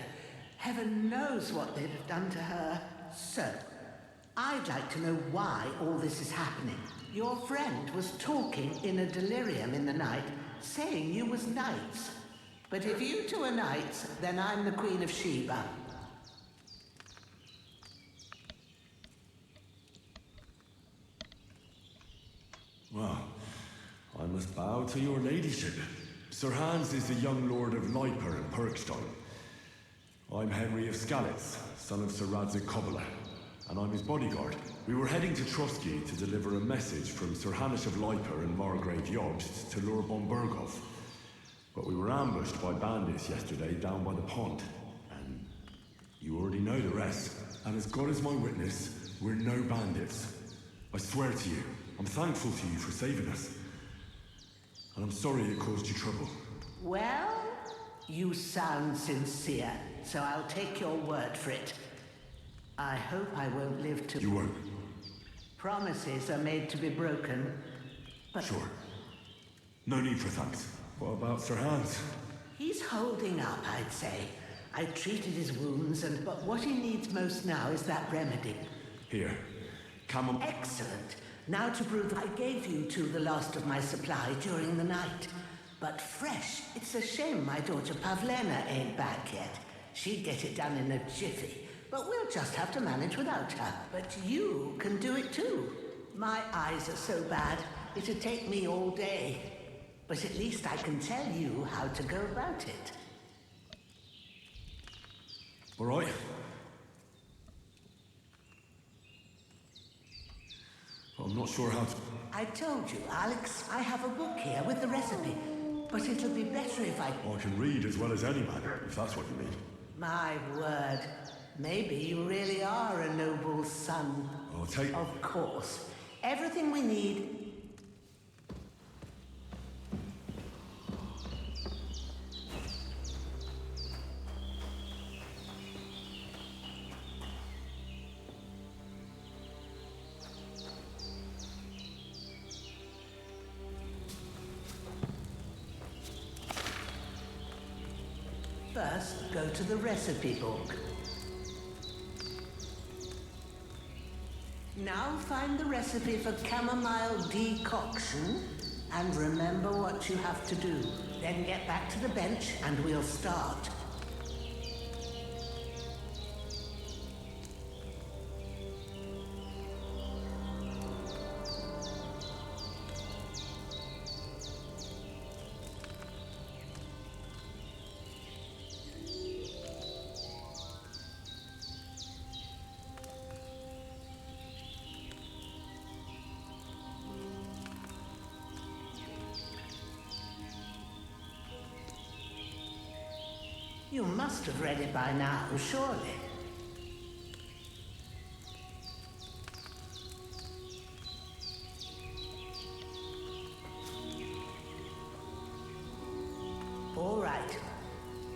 M: Heaven knows what they'd have done to her. So, I'd like to know why all this is happening. Your friend was talking in a delirium in the night, saying you was knights. But if you two are knights, then I'm the Queen of Sheba.
D: Well, I must bow to your ladyship. Sir Hans is the young lord of Leiper and Perkstein. I'm Henry of Skalitz, son of Sir Radzig Kobyla, and I'm his bodyguard. We were heading to Trusky to deliver a message from Sir Hanish of Leiper and Margrave Jobst to Lord von Burgov. But we were ambushed by bandits yesterday down by the pond, and you already know the rest. And as God is my witness, we're no bandits. I swear to you, I'm thankful to you for saving us. And I'm sorry it caused you trouble.
M: Well, you sound sincere, so I'll take your word for it. I hope I won't live to...
D: You won't.
M: Promises are made to be broken, but...
D: Sure. No need for thanks. What about Sir Hans?
M: He's holding up, I'd say. I treated his wounds, but what he needs most now is that remedy.
D: Here. Camel...
M: Excellent. Now to brew I gave you two the last of my supply during the night. But fresh, it's a shame my daughter Pavlena ain't back yet. She'd get it done in a jiffy, but we'll just have to manage without her. But you can do it too. My eyes are so bad, it'd take me all day. But at least I can tell you how to go about it.
D: All right. I'm not sure how to...
M: I told you, Alex, I have a book here with the recipe. But it'll be better if I...
D: I can read as well as any man, if that's what you mean.
M: My word. Maybe you really are a noble son.
D: I'll take...
M: Of course. Everything we need... First, go to the recipe book. Now find the recipe for chamomile decoction and remember what you have to do. Then get back to the bench and we'll start. You must have read it by now, surely. All right.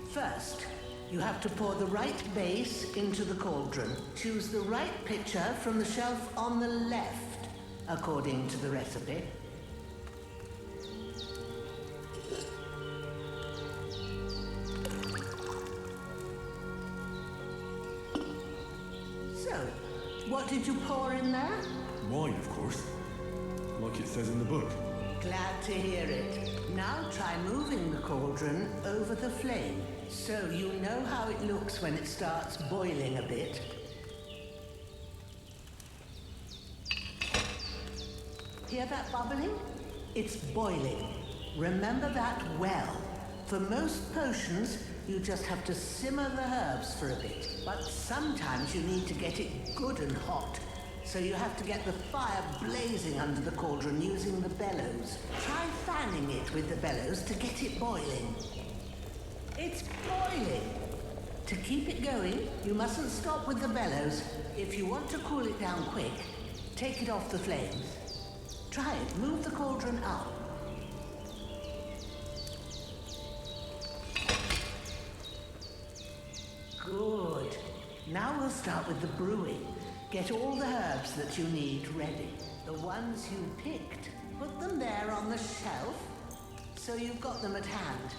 M: First, you have to pour the right base into the cauldron. Choose the right pitcher from the shelf on the left, according to the recipe. What did you pour in there?
D: Wine, of course. Like it says in the book.
M: Glad to hear it. Now try moving the cauldron over the flame, so you know how it looks when it starts boiling a bit. Hear that bubbling? It's boiling. Remember that well. For most potions, you just have to simmer the herbs for a bit. But sometimes you need to get it good and hot. So you have to get the fire blazing under the cauldron using the bellows. Try fanning it with the bellows to get it boiling. It's boiling! To keep it going, you mustn't stop with the bellows. If you want to cool it down quick, take it off the flames. Try it. Move the cauldron up. Good. Now we'll start with the brewing. Get all the herbs that you need ready. The ones you picked, put them there on the shelf, so you've got them at hand.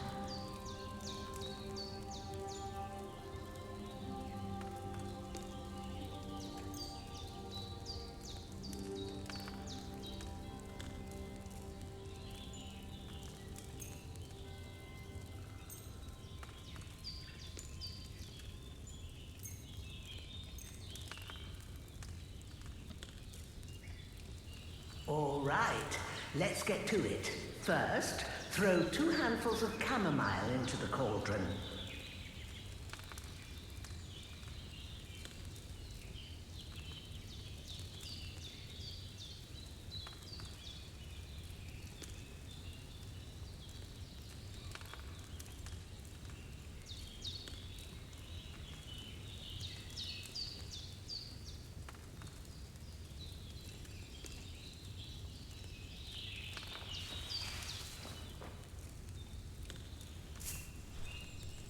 M: All right, let's get to it. First, throw 2 handfuls of chamomile into the cauldron.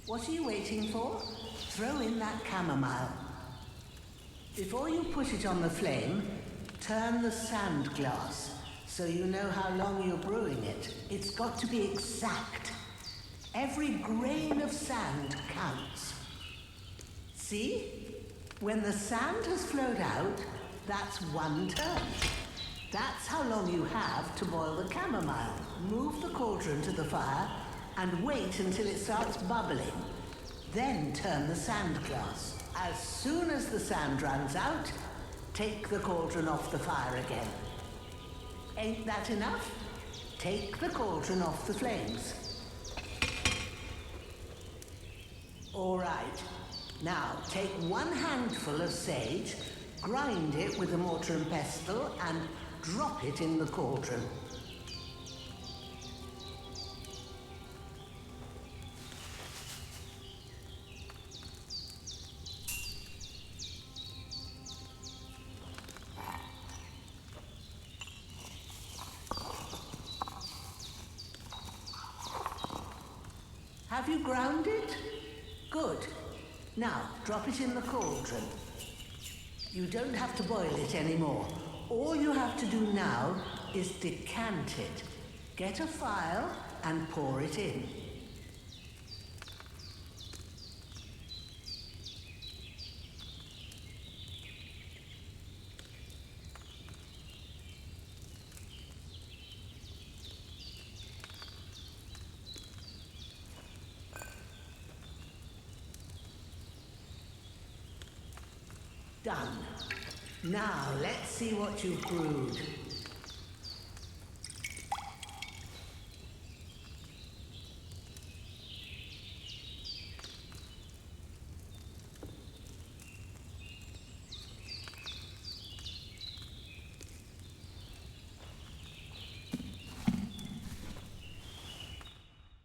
M: What are you waiting for? Throw in that chamomile. Before you put it on the flame, turn the sand glass so you know how long you're brewing it. It's got to be exact. Every grain of sand counts. See? When the sand has flowed out, that's 1 turn. That's how long you have to boil the chamomile. Move the cauldron to the fire and wait until it starts bubbling. Then turn the sand glass. As soon as the sand runs out, take the cauldron off the fire again. Ain't that enough? Take the cauldron off the flames. All right. Now, take 1 handful of sage, grind it with a mortar and pestle, and drop it in the cauldron. Have you ground it? Good. Now, drop it in the cauldron. You don't have to boil it anymore. All you have to do now is decant it. Get a phial and pour it in. Done. Now, let's see what you've brewed.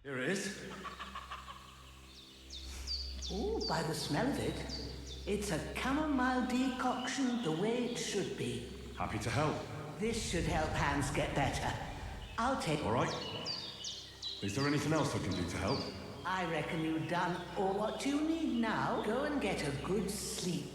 D: Here it is.
M: Oh, by the smell of it, it's a chamomile decoction the way it should be.
D: Happy to help.
M: This should help Hans get better. I'll take...
D: All right. Is there anything else I can do to help?
M: I reckon you've done all what you need now. Go and get a good sleep.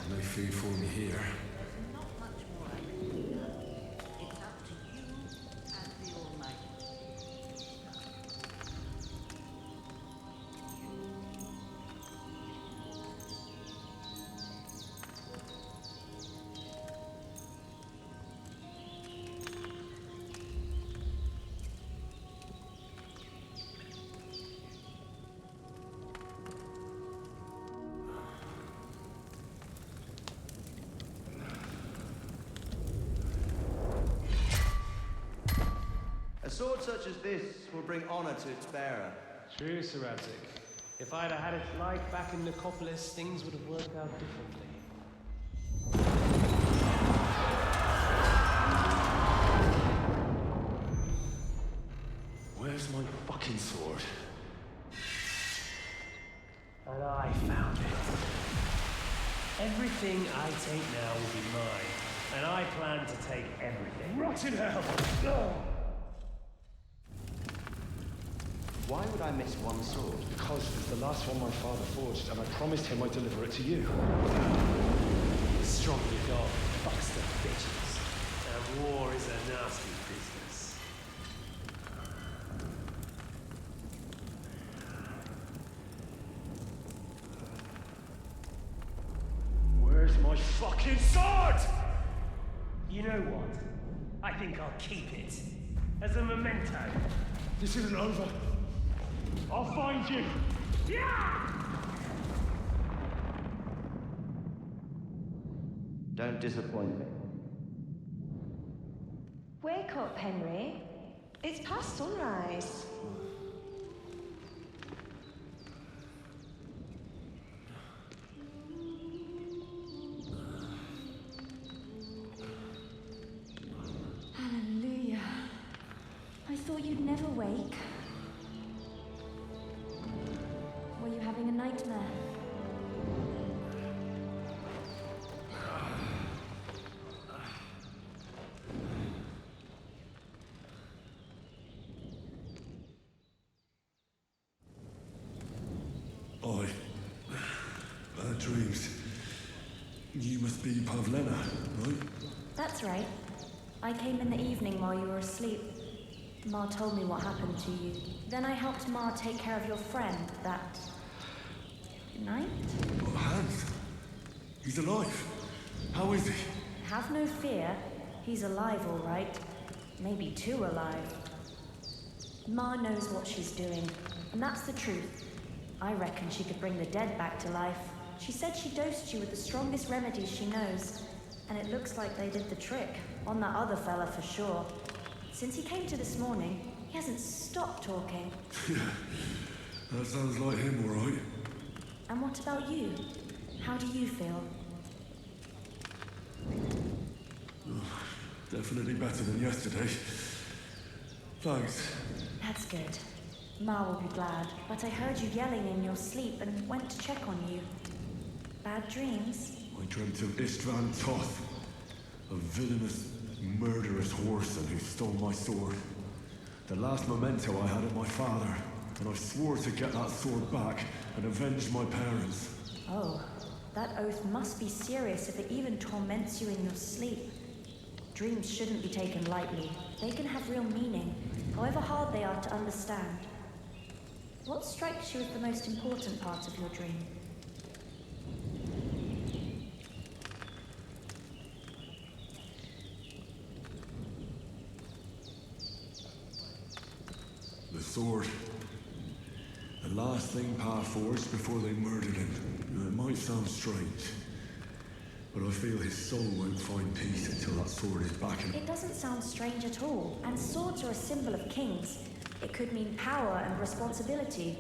D: No food for me here.
M: Not much more I can do now. It's up to you and the Almighty.
S: A sword such as this will bring honor to its bearer.
C: True, Sir Radzik. If I'd have had its like back in Nicopolis, things would have worked out differently.
D: Where's my fucking sword?
C: And I found it. Everything I take now will be mine, and I plan to take everything.
D: Rot in hell!
S: Why would I miss one sword?
L: Because it's the last one my father forged, and I promised him I'd deliver it to you.
C: Strong you got, Buxton bitches. And war is a nasty business.
L: Where's my fucking sword?
F: You know what? I think I'll keep it. As a memento.
L: This isn't over. I'll find you.
F: Yeah!
S: Don't disappoint me.
P: Wake up, Henry. It's past sunrise.
J: Hallelujah. I thought you'd never wake. Were you having a nightmare?
D: be Pavlena, right?
J: That's right. I came in the evening while you were asleep. Ma told me what happened to you. Then I helped Ma take care of your friend that night.
D: Oh, Hans. He's alive. How is he?
J: Have no fear. He's alive, all right. Maybe too alive. Ma knows what she's doing, and that's the truth. I reckon she could bring the dead back to life. She said she dosed you with the strongest remedies she knows, and it looks like they did the trick. On that other fella for sure. Since he came to this morning, he hasn't stopped talking.
D: Yeah, that sounds like him, all right.
J: And what about you? How do you feel?
D: Oh, definitely better than yesterday. Thanks.
J: That's good. Ma will be glad, but I heard you yelling in your sleep and went to check on you. Bad dreams?
D: I dreamt of Istvan Toth, a villainous, murderous whoreson who stole my sword. The last memento I had of my father, and I swore to get that sword back and avenge my parents.
J: Oh, that oath must be serious if it even torments you in your sleep. Dreams shouldn't be taken lightly. They can have real meaning, however hard they are to understand. What strikes you as the most important part of your dream?
D: The sword. The last thing Pa forged before they murdered him. It might sound strange, but I feel his soul won't find peace until that sword is back in...
J: It doesn't sound strange at all, and swords are a symbol of kings. It could mean power and responsibility.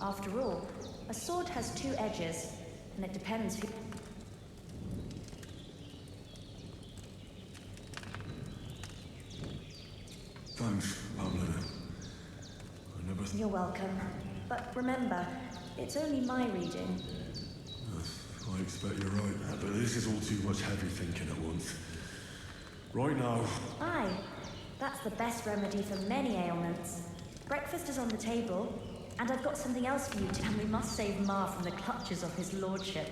J: After all, a sword has two edges, and it depends who...
D: Thanks, Pavlena.
J: You're welcome. But remember, it's only my reading.
D: I expect you're right, but this is all too much heavy thinking at once. Right now...
J: Aye, that's the best remedy for many ailments. Breakfast is on the table, and I've got something else for you to... And we must save Ma from the clutches of his lordship.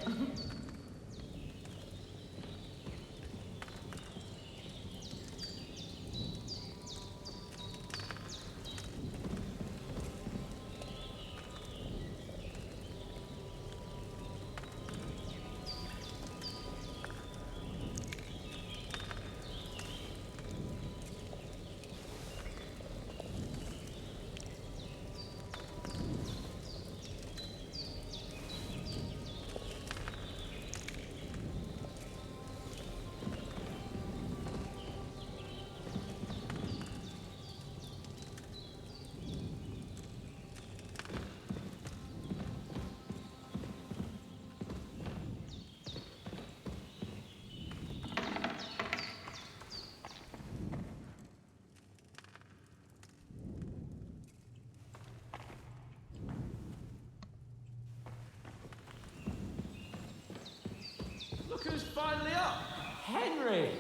C: Look who's finally up! Henry!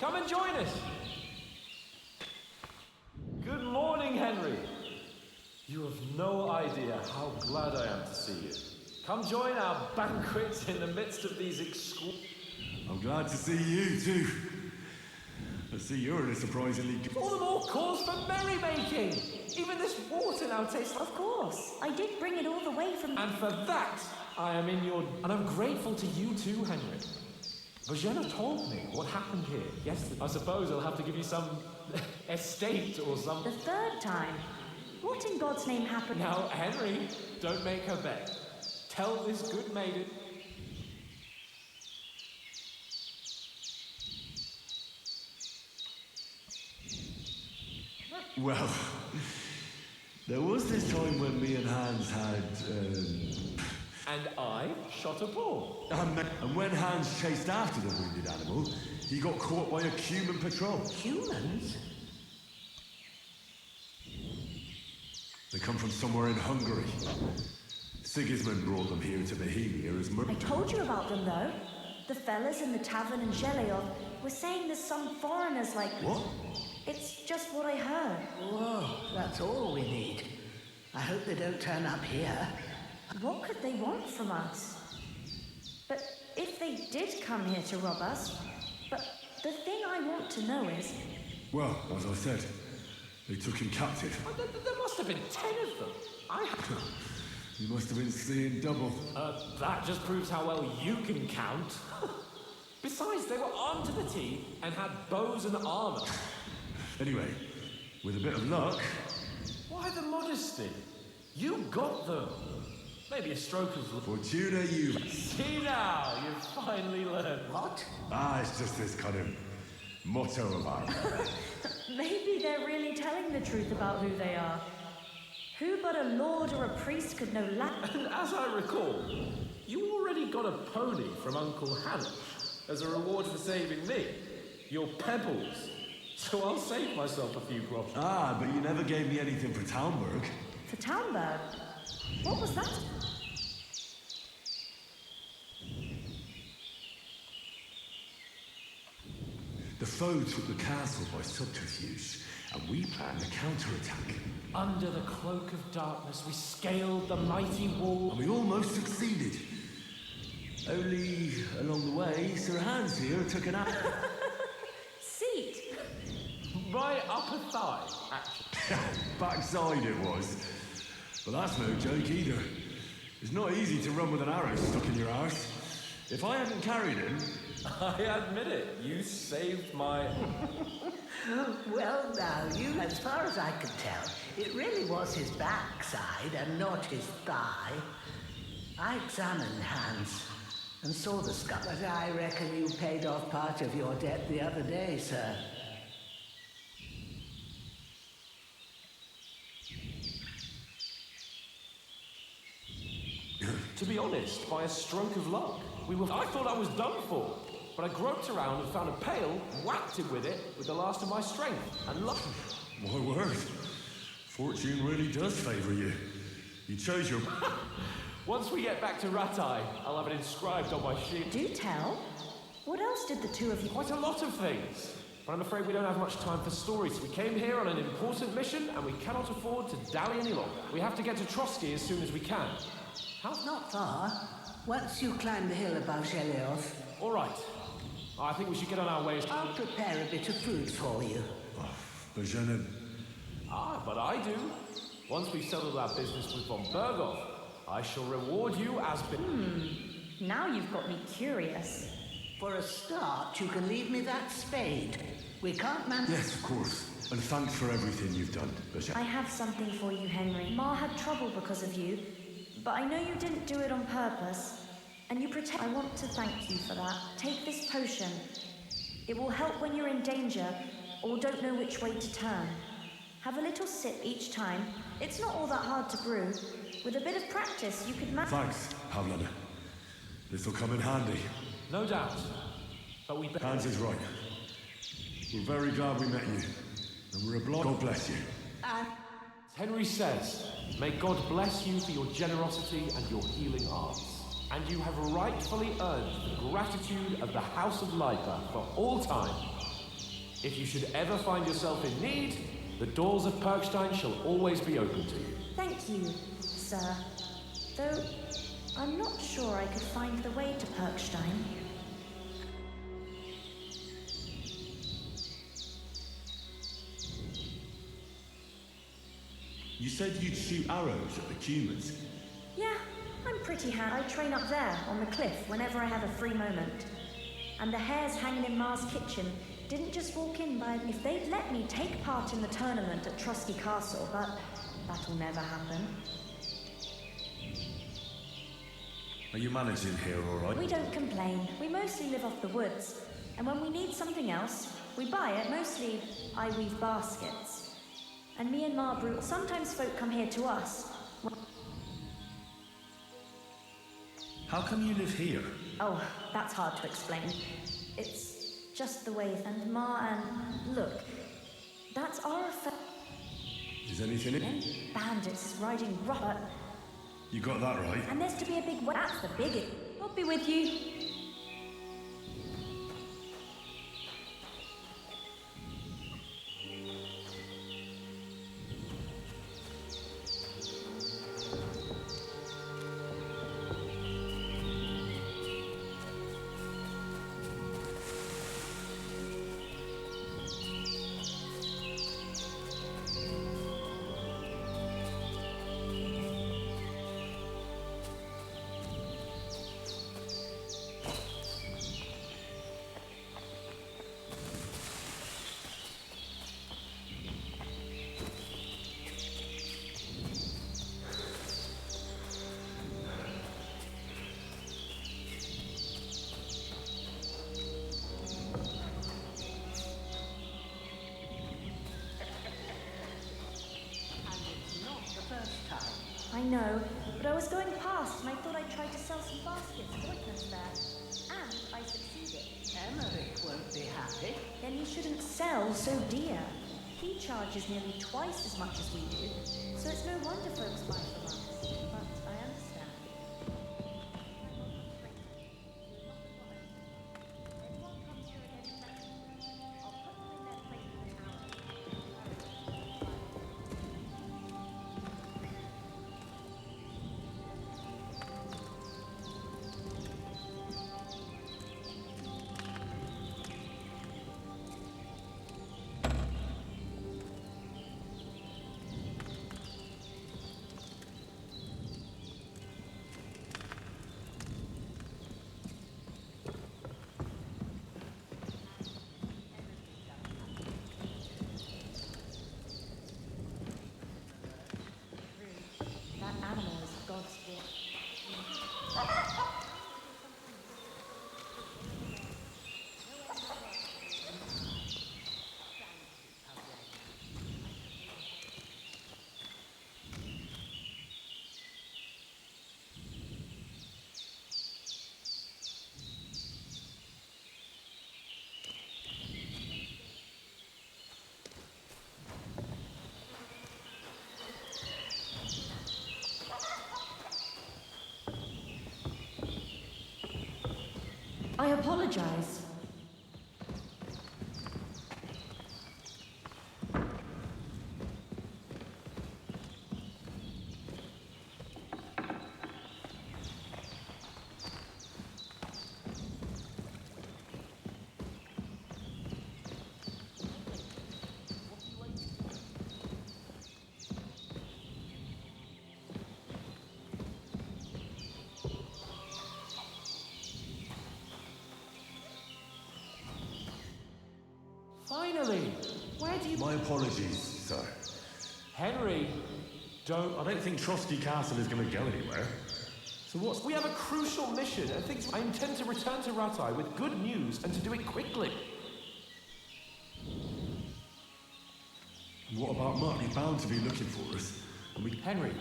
C: Come and join us! Good morning, Henry! You have no idea how glad I am to see you. Come join our banquet in the midst of these
D: I'm glad to see you, too. I see you're in a surprisingly...
C: All the more cause for merrymaking! Even this water now tastes...
J: Of course! I did bring it all the way from...
C: And for that, I am in your... And I'm grateful to you too, Henry. Bojena told me what happened here yesterday. I suppose I'll have to give you some estate or something.
J: The third time? What in God's name happened?
C: Now, Henry, don't make her beg. Tell this good maiden...
D: Well, there was this time when me and Hans had,
C: And I shot a ball.
D: And when Hans chased after the wounded animal, he got caught by a human patrol.
M: Humans?
D: They come from somewhere in Hungary. Sigismund brought them here to Bohemia as
J: I told you about them, though. The fellas in the tavern in Zheleov were saying there's some foreigners like...
D: What?
J: It's just what I heard.
M: Whoa, that's all we need. I hope they don't turn up here.
J: What could they want from us? But if they did come here to rob us, but the thing I want to know is...
D: Well, as I said, they took him captive.
C: Oh, there must have been 10 of them.
D: You must have been seeing double.
C: That just proves how well you can count. Besides, they were armed to the teeth and had bows and armor.
D: Anyway, with a bit of luck...
C: Why the modesty? You got them. Maybe a stroke of...
D: Fortuna you...
C: See now, you've finally learned.
M: What?
D: It's just this kind of motto of ours.
J: Maybe they're really telling the truth about who they are. Who but a lord or a priest could know Latin?
C: And as I recall, you already got a pony from Uncle Hannah as a reward for saving me. Your pebbles. So I'll save myself a few groschen.
D: But you never gave me anything for Talmberg.
J: For Talmberg? What was that?
D: The foe took the castle by subterfuge, and we planned a counterattack.
C: Under the cloak of darkness, we scaled the mighty wall.
D: And we almost succeeded. Only along the way, Sir Hans here took an
J: Seat?
C: My upper thigh, actually.
D: Backside it was. But that's no joke either. It's not easy to run with an arrow stuck in your arse. If I hadn't carried him...
C: I admit it, you saved my...
M: Well, now, as far as I could tell, it really was his backside and not his thigh. I examined Hans and saw the scar. But I reckon you paid off part of your debt the other day, sir.
C: To be honest, by a stroke of luck. I thought I was done for. But I groped around and found a pail, whacked it with the last of my strength, and luck.
D: My word. Fortune really does favour you. You chose your...
C: Once we get back to Ratai, I'll have it inscribed on my shield.
J: Do tell. What else did the two of you...
C: Quite a lot of things. But I'm afraid we don't have much time for stories. We came here on an important mission, and we cannot afford to dally any longer. We have to get to Trotsky as soon as we can.
M: Not far. Once you climb the hill above Shelios.
C: All right. I think we should get on our way.
M: I'll prepare a bit of food for you.
D: But je ne...
C: But I do. Once we've settled our business with von Berghoff, I shall reward you as...
J: Now you've got me curious.
M: For a start, you can leave me that spade. We can't manage...
D: Yes, of course. And thanks for everything you've done, Bishop.
J: I have something for you, Henry. Ma had trouble because of you, but I know you didn't do it on purpose. And you protect... I want to thank you for that. Take this potion. It will help when you're in danger or don't know which way to turn. Have a little sip each time. It's not all that hard to brew. With a bit of practice, you could manage...
D: Thanks, Havlana. This'll come in handy.
C: No doubt. But we...
D: Hans is right. We're very glad we met you. And we're obliged... God bless you.
C: Henry says, may God bless you for your generosity and your healing arts. And you have rightfully earned the gratitude of the House of Leipa for all time. If you should ever find yourself in need, the doors of Perkstein shall always be open to you.
J: Thank you, sir. Though, I'm not sure I could find the way to Perkstein.
D: You said you'd shoot arrows at the humans.
J: Yeah, I'm pretty I train up there, on the cliff, whenever I have a free moment. And the hares hanging in Ma's kitchen didn't just walk in by... If they'd let me take part in the tournament at Trusky Castle, but that'll never happen.
D: Are you managing here all right?
J: We don't complain. We mostly live off the woods. And when we need something else, we buy it. Mostly, I weave baskets. And me and Ma brew... Sometimes folk come here to us.
D: How come you live here?
J: Oh, that's hard to explain. It's just the way... And Ma and... Look, that's our affair.
D: Is anything in?
J: Bandits riding rough.
D: You got that right.
J: And there's to be a big... That's the biggest. I'll be with you. know, but I was going past and I thought I'd try to sell some baskets of ointment there. And I succeeded.
M: Emmerich won't be happy.
J: Then he shouldn't sell so dear. He charges nearly twice as much as we do, so it's no wonder folks buy from us. But I understand. Everyone comes here again next week. I'll put them in their place in an hour. That animal is God's gift. I apologize.
C: Finally! Where do you...
D: My apologies, sir.
C: Henry,
D: I don't think Trotsky Castle is going to go anywhere. So what's...
C: we have a crucial mission and things... I intend to return to Ratai with good news and to do it quickly.
D: What about Mark? He's bound to be looking for us. And we...
C: Henry,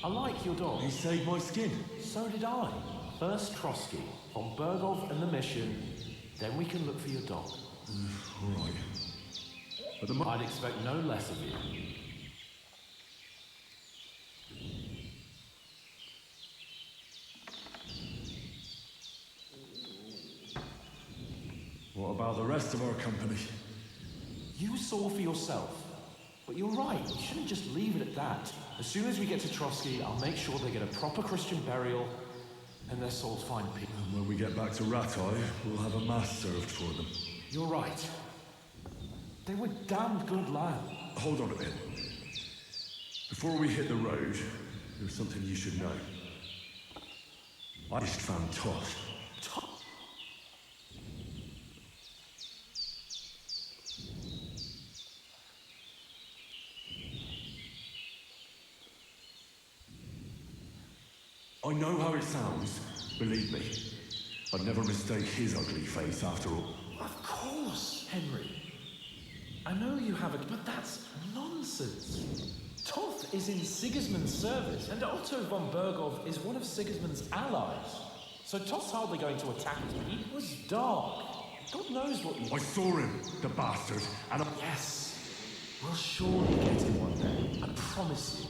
C: I like your dog.
D: He saved my skin.
C: So did I. First Trotsky, on Bergov and the mission, then we can look for your dog.
D: All right. But
C: I'd expect no less of you.
D: What about the rest of our company?
C: You saw for yourself. But you're right, we shouldn't just leave it at that. As soon as we get to Trotsky, I'll make sure they get a proper Christian burial and their souls find peace.
D: And when we get back to Ratai, we'll have a mass served for them.
C: You're right. They were damn good lads.
D: Hold on a bit. Before we hit the road, there's something you should know. I just found Todd.
C: Todd?
D: I know how it sounds, believe me. I'd never mistake his ugly face after all.
C: Of course, Henry. I know you have it, but that's nonsense. Toth is in Sigismund's service, and Otto von Bergov is one of Sigismund's allies. So Toth's hardly going to attack us, but he was dark. God knows what you...
D: I saw him, the bastard, and
C: Yes. We'll surely get him one day. I promise you.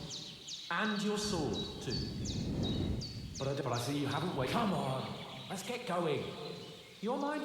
C: And your sword, too. But I see you haven't waited. Come on. Let's get going. Your mind...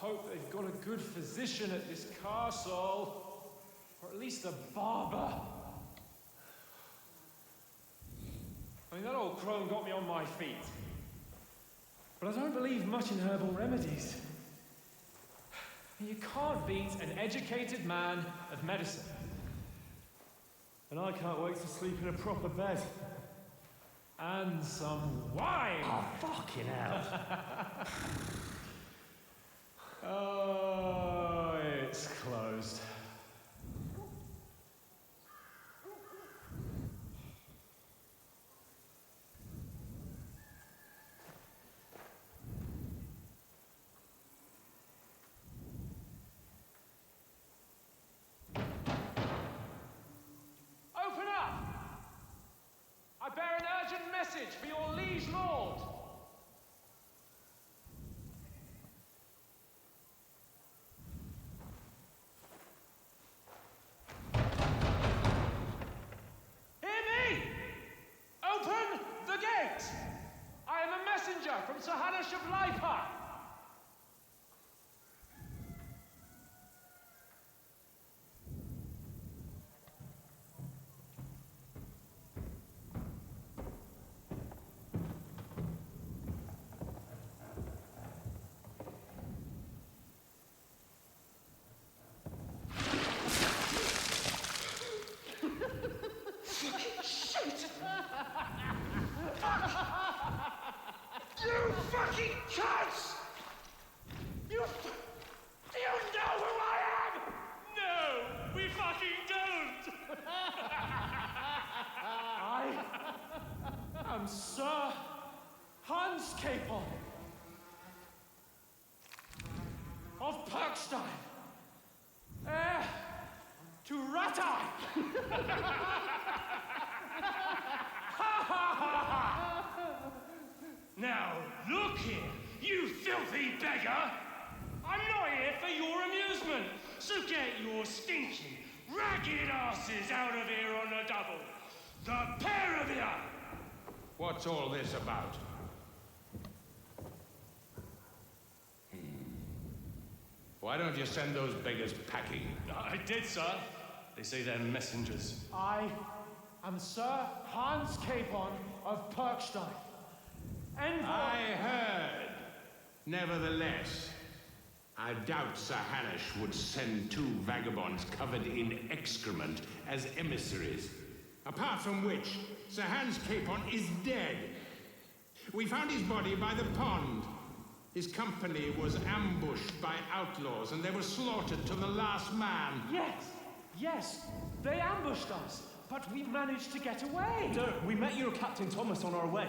C: hope they've got a good physician at this castle. Or at least a barber. I mean, that old crone got me on my feet. But I don't believe much in herbal remedies. You can't beat an educated man of medicine.
D: And I can't wait to sleep in a proper bed.
C: And some wine!
N: Oh, fucking hell.
C: Oh, it's closed. Open up! I bear an urgent message for your liege lord. Hear me! Open the gate! I am a messenger from Sir Hanash of Lipa.
K: Shit! You fucking cunts! Do you know who I am?
Q: No, we fucking don't!
C: I am Sir Hans Capon of Perkstein, heir to Ratai.
Q: Now, look here, you filthy beggar! I'm not here for your amusement, so get your stinking, ragged asses out of here on the double. The pair of you!
O: What's all this about? Why don't you send those beggars packing?
Q: I did, sir. They say they're messengers.
C: I am Sir Hans Capon of Perkstein.
O: I heard. Nevertheless, I doubt Sir Hanash would send two vagabonds covered in excrement as emissaries. Apart from which, Sir Hans Capon is dead. We found his body by the pond. His company was ambushed by outlaws, and they were slaughtered to the last man.
C: Yes, they ambushed us, but we managed to get away.
D: Sir, we met your Captain Thomas on our way.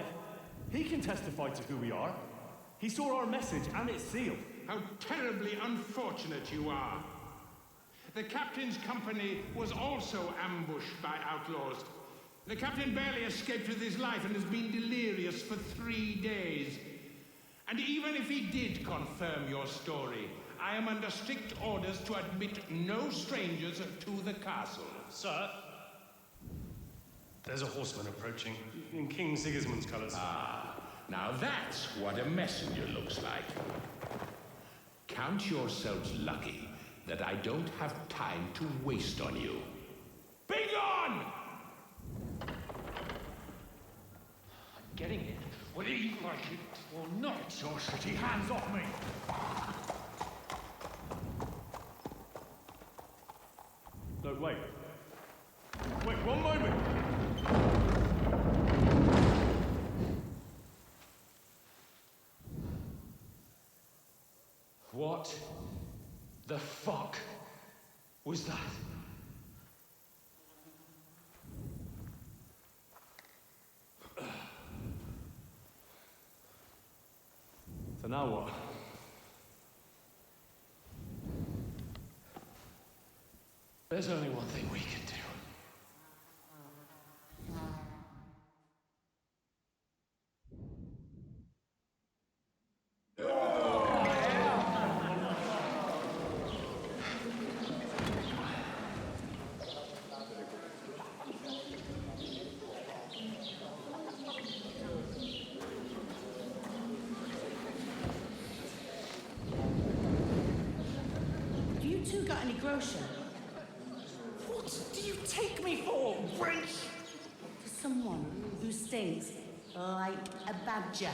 D: He can testify to who we are. He saw our message, and it's sealed.
O: How terribly unfortunate you are. The captain's company was also ambushed by outlaws. The captain barely escaped with his life and has been delirious for 3 days. And even if he did confirm your story, I am under strict orders to admit no strangers to the castle.
Q: Sir, there's a horseman approaching in King Sigismund's colours.
O: Ah, now that's what a messenger looks like. Count yourselves lucky that I don't have time to waste on you. Be gone!
C: I'm getting it, whether you like it or not.
L: Your shitty hands off me!
D: No, wait. Wait, one moment!
C: What the fuck was that?
D: So now what?
C: There's only one thing we can do.
M: two got any groschen?
F: What do you take me for, wench?
M: For someone who stinks like a badger.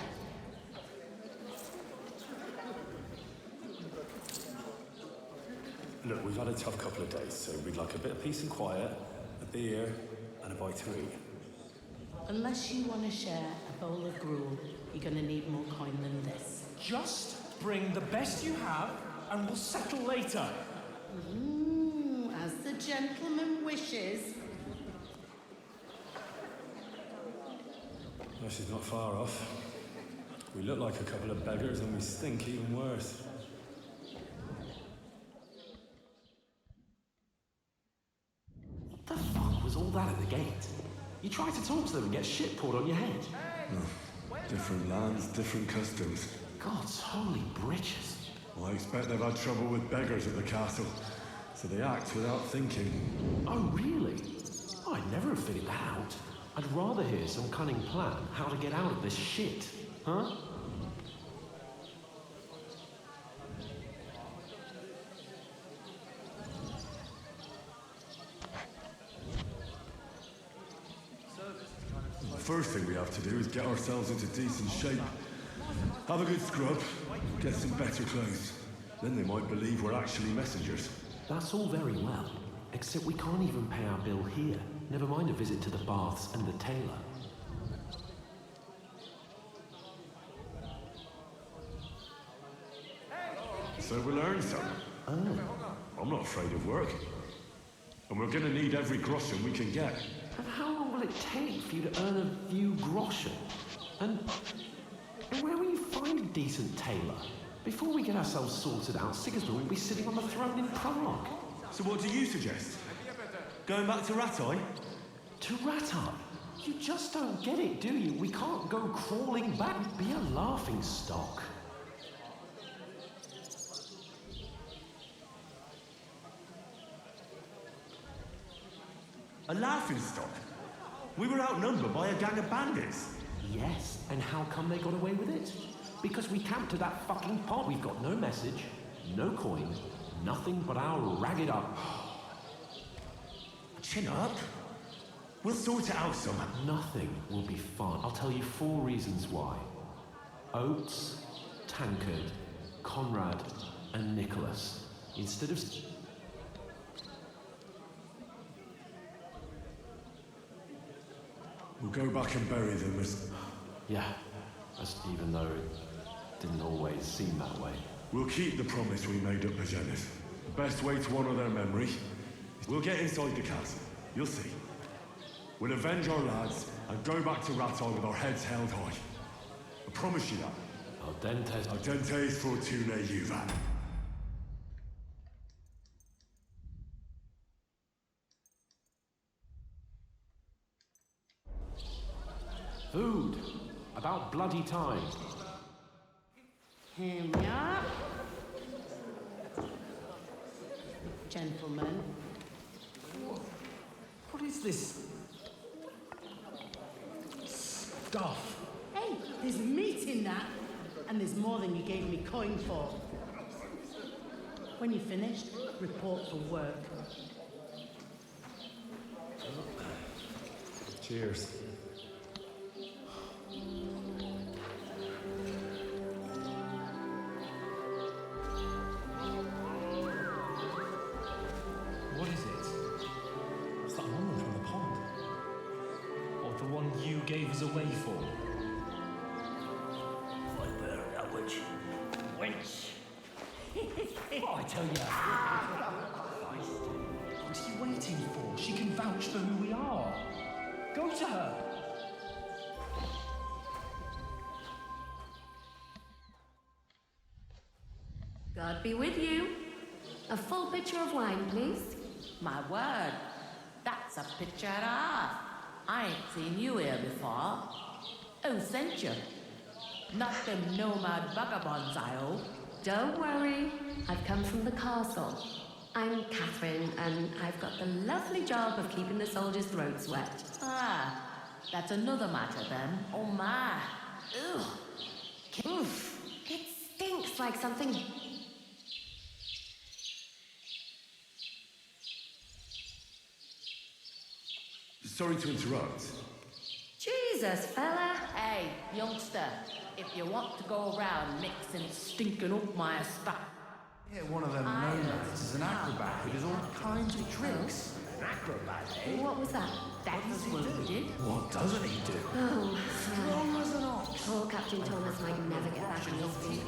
D: Look, we've had a tough couple of days, so we'd like a bit of peace and quiet, a beer, and a bite to eat.
M: Unless you want to share a bowl of gruel, you're going to need more coin than this.
C: Just bring the best you have, and we'll settle later.
M: As the gentleman wishes.
D: No, she's not far off. We look like a couple of beggars, and we stink even worse.
C: What the fuck was all that at the gate? You try to talk to them and get shit poured on your head.
D: Different lands, different customs.
C: God's holy britches.
D: Well, I expect they've had trouble with beggars at the castle, so they act without thinking.
C: Oh, really? Oh, I'd never have figured that out. I'd rather hear some cunning plan how to get out of this shit. Huh?
D: The first thing we have to do is get ourselves into decent shape. Have a good scrub, get some better clothes. Then they might believe we're actually messengers.
C: That's all very well, except we can't even pay our bill here. Never mind a visit to the baths and the tailor.
D: So we'll earn some.
C: Oh.
D: I'm not afraid of work. And we're gonna need every groschen we can get.
C: And how long will it take for you to earn a few groschen? And where will you find a decent tailor? Before we get ourselves sorted out, Sigismund will be sitting on the throne in Prague.
D: So what do you suggest? Going back to Ratai?
C: To Ratai? You just don't get it, do you? We can't go crawling back. Be a laughing stock.
D: A laughing stock? We were outnumbered by a gang of bandits.
C: Yes, and how come they got away with it? Because we camped to that fucking pot. We've got no message, no coin, nothing but our ragged up.
D: Chin up. We'll sort it out somehow.
C: Nothing will be fun. I'll tell you 4 reasons why. Oates, Tankard, Conrad, and Nicholas. Instead of...
D: We'll go back and bury them as...
C: Yeah, even though it didn't always seem that way.
D: We'll keep the promise we made at Pagenis. The best way to honor their memory is we'll get inside the castle. You'll see. We'll avenge our lads and go back to Ratai with our heads held high. I promise you that. Ardentes fortune juvat.
C: Food. About bloody time.
M: Here we are. Gentlemen.
C: What is this stuff?
M: Hey, there's meat in that. And there's more than you gave me coin for. When you're finished, report for work.
D: Cheers.
H: What is it? What's that woman from the pond? Or the one you gave us away for?
F: Viper, that witch. Wench.
C: I tell you.
H: What are you waiting for? She can vouch for who we are. Go to her.
T: God be with you. A full pitcher of wine, please.
U: My word, that's a picture and a half. I ain't seen you here before. Who sent you? Not them nomad vagabonds, I hope.
T: Don't worry. I've come from the castle. I'm Catherine, and I've got the lovely job of keeping the soldiers' throats wet.
U: Ah, that's another matter then. Oh my. Ugh.
T: Oof. It stinks like something
D: Sorry to interrupt.
T: Jesus, fella.
U: Hey, youngster, if you want to go around mixing stinking up my stuff.
B: Yeah, one of them nomads is an acrobat who does all kinds of tricks.
E: An acrobat, eh?
T: What was that?
U: That is what he did.
B: What doesn't he do?
T: Oh,
B: Strong as an ox.
T: poor Captain Thomas might never get back on his feet.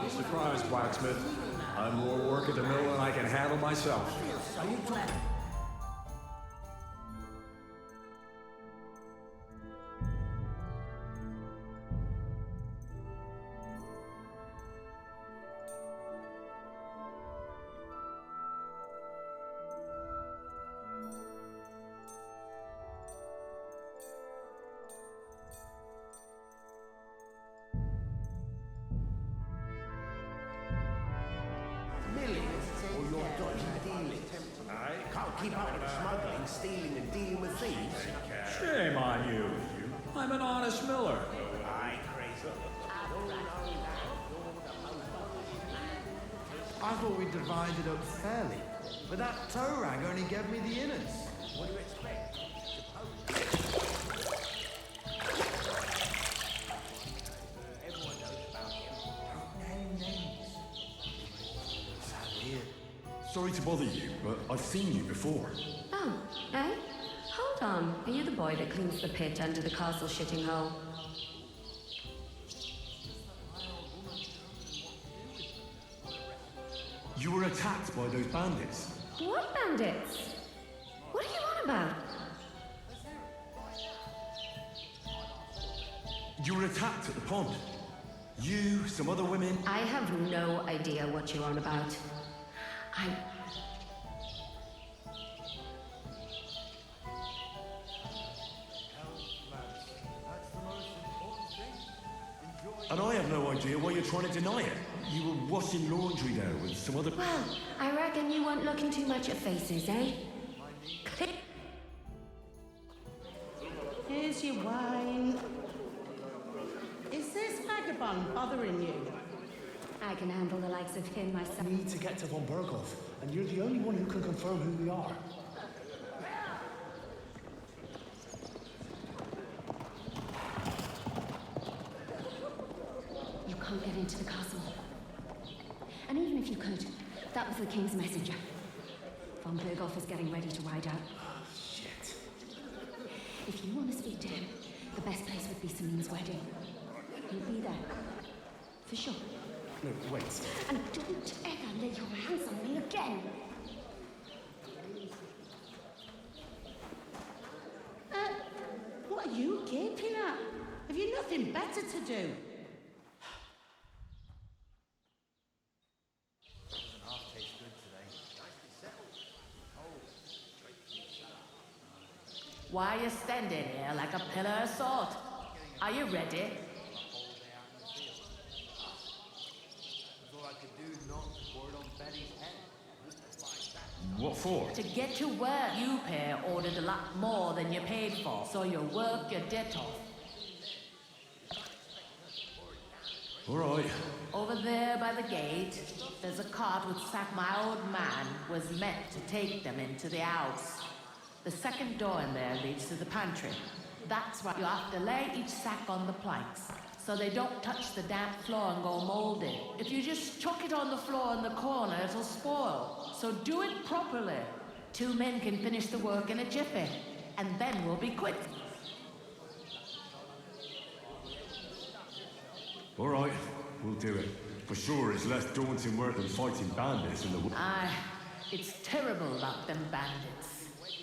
G: Be surprised, blacksmith. I'm more work at the mill than I can handle myself.
E: Are you talking? Keep up with smuggling, stealing, and dealing with thieves.
G: Shame on you. I'm an honest miller.
E: Aye, crazy.
B: I thought we divided up fairly, but that tow rag only gave me the innards.
E: What do you expect? Everyone knows about him.
B: Don't name names. Sad here.
D: Sorry to bother you, but I've seen you before.
T: Oh, eh? Hold on. Are you the boy that cleans the pit under the castle shitting hole?
D: You were attacked by those bandits.
T: What bandits? What are you on about?
D: You were attacked at the pond. You, some other women.
T: I have no idea what you're on about.
D: And I have no idea why you're trying to deny it. You were washing laundry there with some other...
T: Well, I reckon you weren't looking too much at faces, eh?
M: Here's your wine. Is this vagabond bothering you?
T: I can handle the likes of him myself.
L: We need to get to Von Berghoff, and you're the only one who can confirm who we are.
T: You can't get into the castle. And even if you could, that was the king's messenger. Von Berghoff is getting ready to ride out.
L: Shit.
T: If you want to speak to him, the best place would be Selene's wedding. He'll be there. For sure.
L: No, wait.
T: And don't ever lay your hands on me again.
M: What are you gaping at? Have you nothing better to do?
U: Why are you standing here like a pillar of salt? Are you ready?
D: What for?
U: To get to work, you pair ordered a lot more than you paid for, so you work your debt off.
D: All right.
U: Over there by the gate, there's a cart with sack my old man was meant to take them into the house. The second door in there leads to the pantry. That's why you have to lay each sack on the planks, so they don't touch the damp floor and go moldy. If you just chuck it on the floor in the corner, it'll spoil. So do it properly. 2 men can finish the work in a jiffy, and then we'll be quick.
D: All right, we'll do it. For sure, it's less daunting work than fighting bandits in the woods.
U: Aye, it's terrible about them bandits.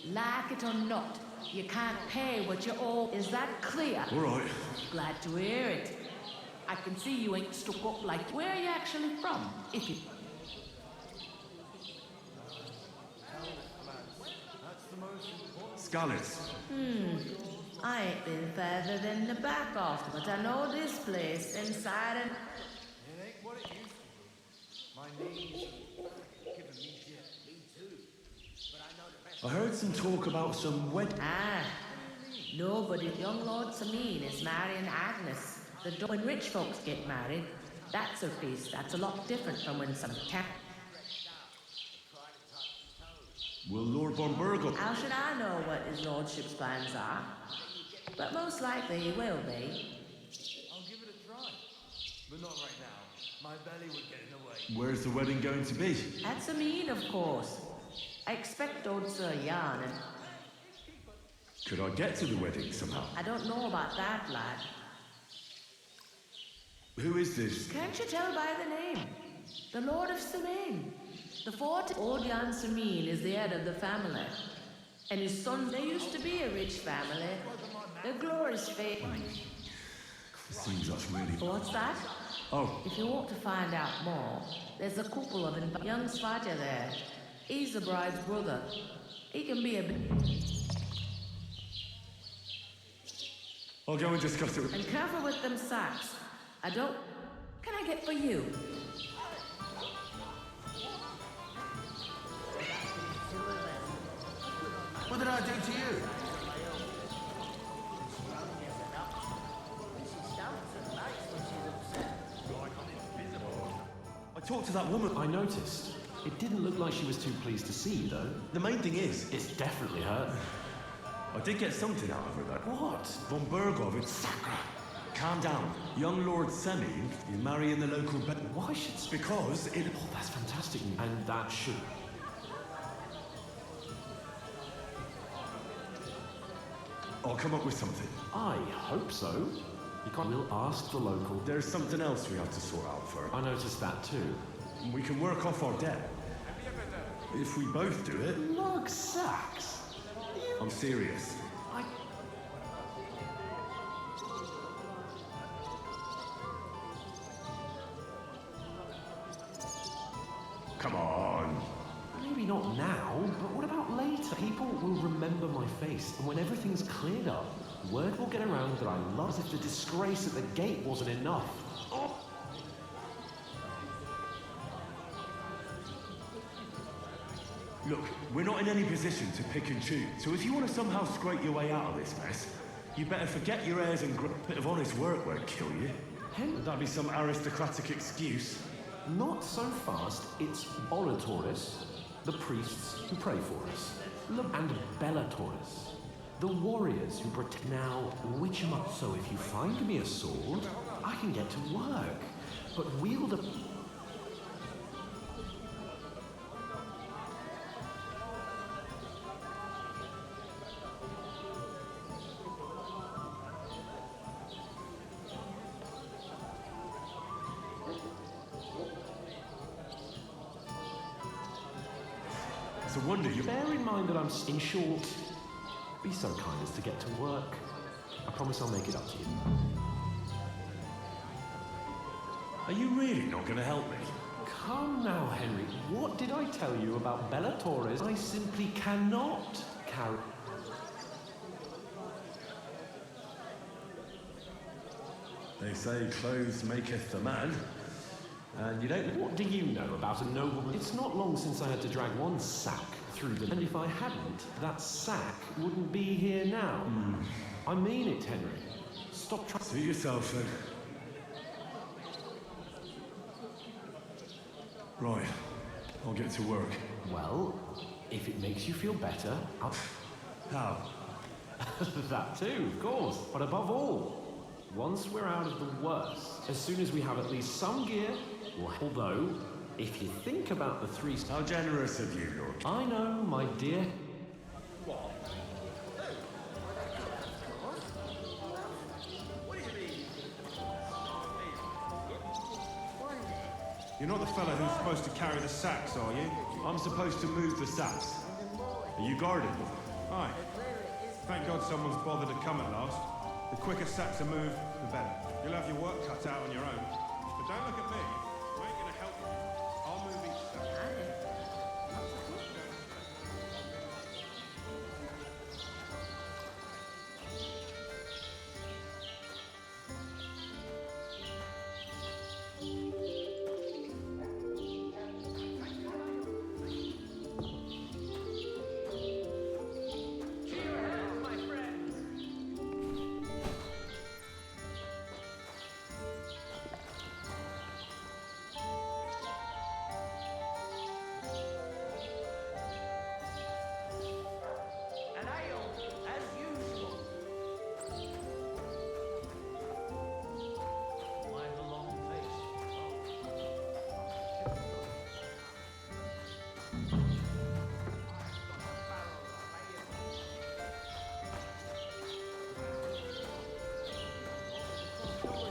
U: Like it or not, you can't pay what you owe. Is that clear?
D: All right.
U: Glad to hear it. I can see you ain't stuck up like... Where are you actually from, if you...
D: Scallops.
U: I ain't been further than the back off, but I know this place inside and...
B: It ain't what it used to be. My knees giving me shit. Me too. But I know the best.
D: I heard some talk about some wedding.
U: Ah, no, but if young Lord Sameen is marrying Agnes, when rich folks get married, that's a feast. That's a lot different from when some
D: Will Lord von Burgle...
U: How should I know what his lordship's plans are? But most likely he will be.
E: I'll give it a try. But not right now. My belly would get in the way.
D: Where's the wedding going to be?
U: At the mean, of course. I expect old Sir Jan and...
D: Could I get to the wedding somehow?
U: I don't know about that, lad.
D: Who is this?
U: Can't you tell by the name? The Lord of Semaine. The fort old Jan Semaine is the head of the family. And his sons, they used to be a rich family. A glorious fate.
D: Seems that's really...
U: What's that?
D: Oh.
U: If you want to find out more, there's a couple of young Svarta there. He's the bride's brother. He can be a bit...
D: I'll go and discuss it with...
U: And careful with them sacks. I don't... Can I get for you?
E: What did I do to you?
D: I talked to that woman.
C: I noticed. It didn't look like she was too pleased to see you, though.
D: The main thing is...
C: It's definitely her.
D: I did get something out of her, though.
C: What?
D: Von Burgov, it's... Sacra! Calm down. Young Lord Semine is marrying the local...
C: Why should...
D: Because it...
C: Oh, that's fantastic. And that should...
D: I'll come up with something.
C: I hope so. You can't... We'll ask the local...
D: There's something else we have to sort out first.
C: I noticed that too.
D: We can work off our debt. If we both do it...
C: Lug sacks?
D: I'm serious. Come on.
C: Maybe not now, but what about later? People will remember my face, and when everything's cleared up, word will get around that I love as if the disgrace at the gate wasn't enough. Oh.
D: Look, we're not in any position to pick and choose, so if you want to somehow scrape your way out of this mess, you better forget your airs and a bit of honest work won't kill you. Would that be some aristocratic excuse?
C: Not so fast. It's Oratores, the priests who pray for us, and Bellatores, the warriors who protect. Now, which am I? So if you find me a sword, I can get to work, but wield a...
D: It's a wonder you...
C: Bear in mind that I'm... In short, be so kind as to get to work. I promise I'll make it up to you.
D: Are you really not going to help me?
C: Come now, Henry. What did I tell you about Bellatores? I simply cannot carry...
D: They say clothes maketh the man. And you don't...
C: What do you know about a nobleman? It's not long since I had to drag one sack through the... And if I hadn't, that sack wouldn't be here now. I mean it, Henry. Stop trying...
D: Suit yourself, then. Right. I'll get to work.
C: Well, if it makes you feel better, I'll...
D: How?
C: That too, of course. But above all, once we're out of the worst, as soon as we have at least some gear, although, if you think about the three...
D: How generous of you, Lord.
C: I know, my dear.
E: What?
B: You're not the fella who's supposed to carry the sacks, are you?
D: I'm supposed to move the sacks. Are you guarding them?
B: Aye. Thank God someone's bothered to come at last. The quicker sacks are moved, the better. You'll have your work cut out on your own. But don't look at me. I ain't gonna help you. I'll move each sack.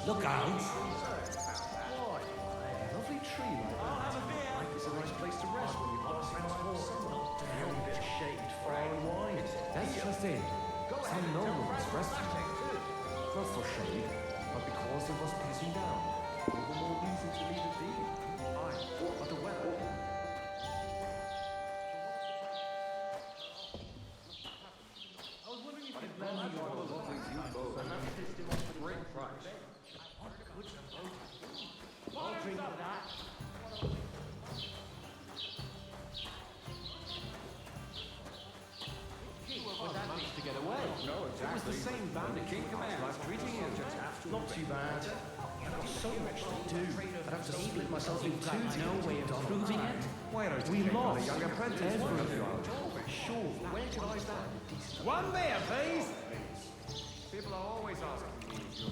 F: Look out!
G: Why? A lovely tree like that. Like it's a nice place to rest when you've got to transport. Not a bit of shade, far and wide.
C: That's just it. Some nobleman's resting. Not for shade, but because it was passing down. All the more reason to leave it be.
G: Aye, but the weather. I was wondering if you'd lend me one of those lovely view boats. And that's just him off for great price.
F: I'll drink to that.
C: Managed to get away.
G: No, exactly.
C: It was the same band.
G: The king commands. I'm treating you just after. Not too bad. I've got so much to do. I'd have to split myself in two.
F: No way of proving it.
G: Why don't
C: We
G: you
C: lost
G: a young apprentice?
C: everything.
G: Sure. Where can I stand a decent?
K: One beer, please.
G: People are always asking me if you're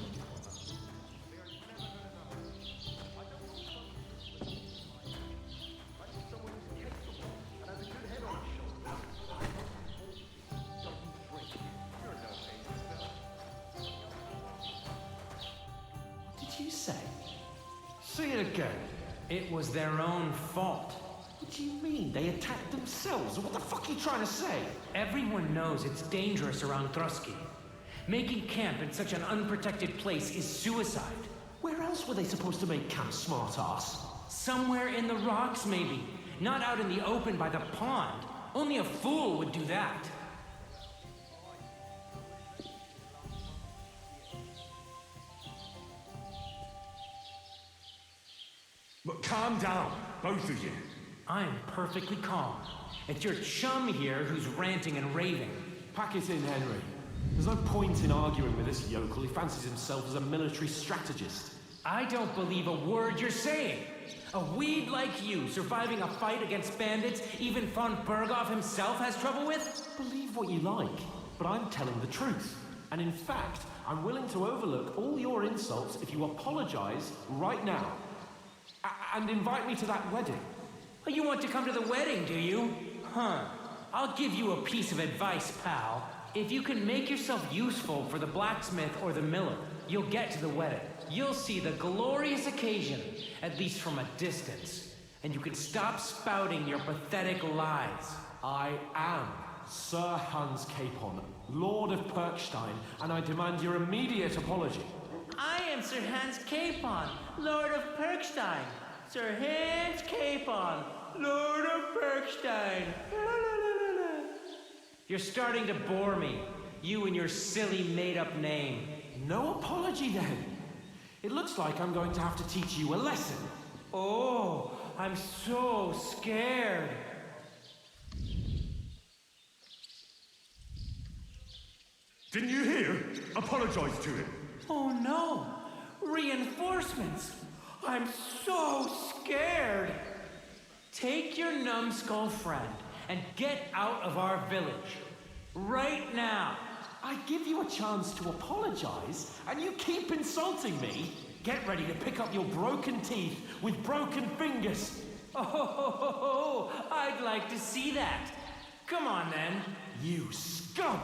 C: What did you say?
F: Say it again. It was their own fault.
C: What do you mean? They attacked themselves? What the fuck are you trying to say?
F: Everyone knows it's dangerous around Trusky. Making camp in such an unprotected place is suicide.
C: Where else were they supposed to make camp, smartass?
F: Somewhere in the rocks, maybe. Not out in the open by the pond. Only a fool would do that.
D: But calm down, both of you.
F: I'm perfectly calm. It's your chum here who's ranting and raving.
C: Pack it in, Henry. There's no point in arguing with this yokel who fancies himself as a military strategist.
F: I don't believe a word you're saying. A weed like you, surviving a fight against bandits, even von Berghoff himself has trouble with?
C: Believe what you like, but I'm telling the truth. And in fact, I'm willing to overlook all your insults if you apologize right now. And invite me to that wedding.
F: Oh, you want to come to the wedding, do you? Huh. I'll give you a piece of advice, pal. If you can make yourself useful for the blacksmith or the miller, you'll get to the wedding. You'll see the glorious occasion, at least from a distance. And you can stop spouting your pathetic lies.
C: I am Sir Hans Capon, Lord of Perkstein, and I demand your immediate apology.
K: I am Sir Hans Capon, Lord of Perkstein. Sir Hans Capon, Lord of Perkstein.
F: You're starting to bore me. You and your silly made-up name.
C: No apology then. It looks like I'm going to have to teach you a lesson.
F: Oh, I'm so scared.
D: Didn't you hear? Apologize to him.
F: Oh no! Reinforcements! I'm so scared! Take your numbskull friend and get out of our village. Right now!
C: I give you a chance to apologize, and you keep insulting me? Get ready to pick up your broken teeth with broken fingers.
F: Oh, I'd like to see that. Come on then.
C: You scum!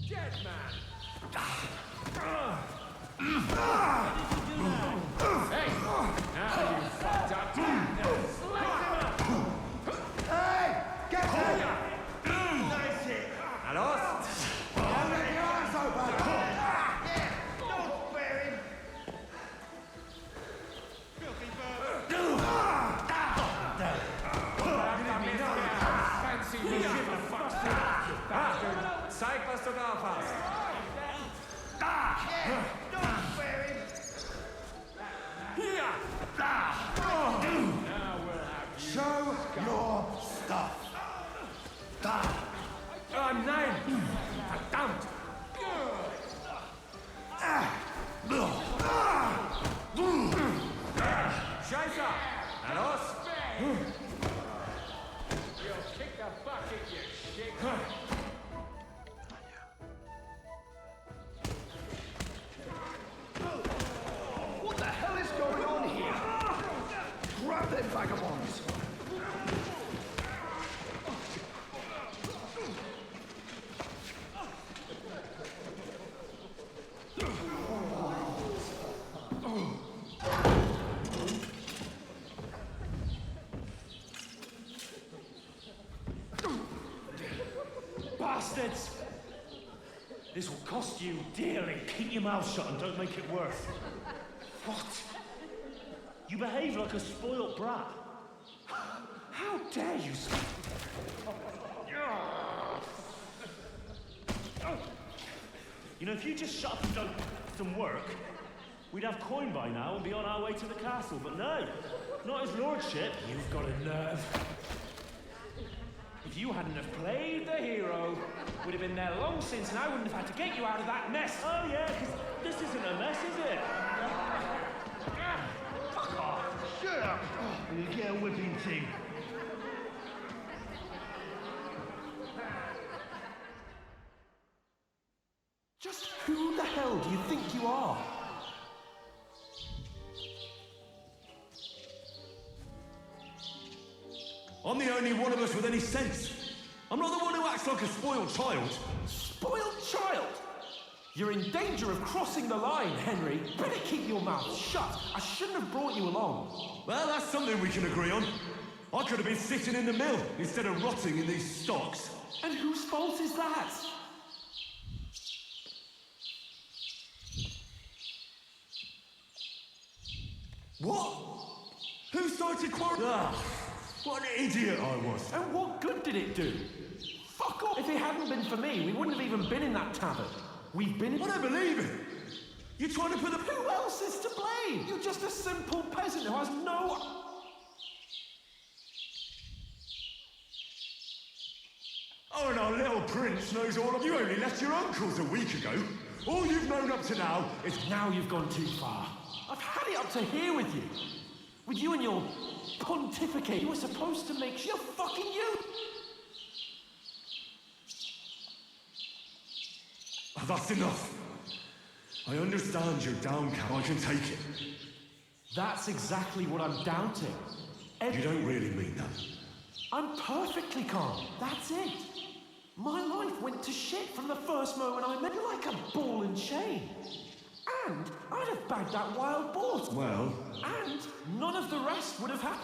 K: Dead man!
G: Hey! Now you fucked up.
E: Hey! Get her! Nice hit!
G: And us?
E: Don't let your eyes open! Yeah! Don't spare him! Filthy bird!
G: Fancy me shit the fuck's bastard! Zeig, was du drauf hast!
E: Yeah! Don't spare him!
G: Here! Now we'll have you.
E: Show your stuff!
G: Oh, nein! Verdammt! Scheiße! Na los! You'll kick the bucket, you shit!
E: What the hell is going on here?
L: bastards! This will cost you dearly. Keep your mouth shut and don't make it worse. What? You behave like a spoilt brat. How dare you speak? You know, if you just shut up and done some work, we'd have coin by now and be on our way to the castle. But no, not his lordship. You've got a nerve. If you hadn't have played the hero, we'd have been there long since, and I wouldn't have had to get you out of that mess. Oh yeah, because this isn't a mess, is it? Fuck off.
E: Shut up! And you get a whipping too.
C: Just who the hell do you think you are?
D: I'm the only one of us with any sense. I'm not the one who acts like a spoiled child.
C: Spoiled child? You're in danger of crossing the line, Henry. Better keep your mouth shut. I shouldn't have brought you along.
D: Well, that's something we can agree on. I could have been sitting in the mill instead of rotting in these stocks.
C: And whose fault is that?
D: What? Who started quarreling? What an idiot I was.
C: And what good did it do? Fuck off! If it hadn't been for me, we wouldn't have even been in that tavern. We've been in...
D: I don't believe it. You're trying to put the...
C: Who else is to blame? You're just a simple peasant who has no...
D: Oh, and our little prince knows all of... You only left your uncle's a week ago. All you've known up to now is...
C: Now you've gone too far. I've had it up to here with you. With you and your pontificate. You were supposed to make sure... You're fucking you!
D: Oh, that's enough. I understand you're downcast. I can take it.
C: That's exactly what I'm doubting.
D: You don't really mean that.
C: I'm perfectly calm. That's it. My life went to shit from the first moment I met you, like a ball and chain. And I'd have bagged that wild boar.
D: Well...
C: And none of the rest would have happened.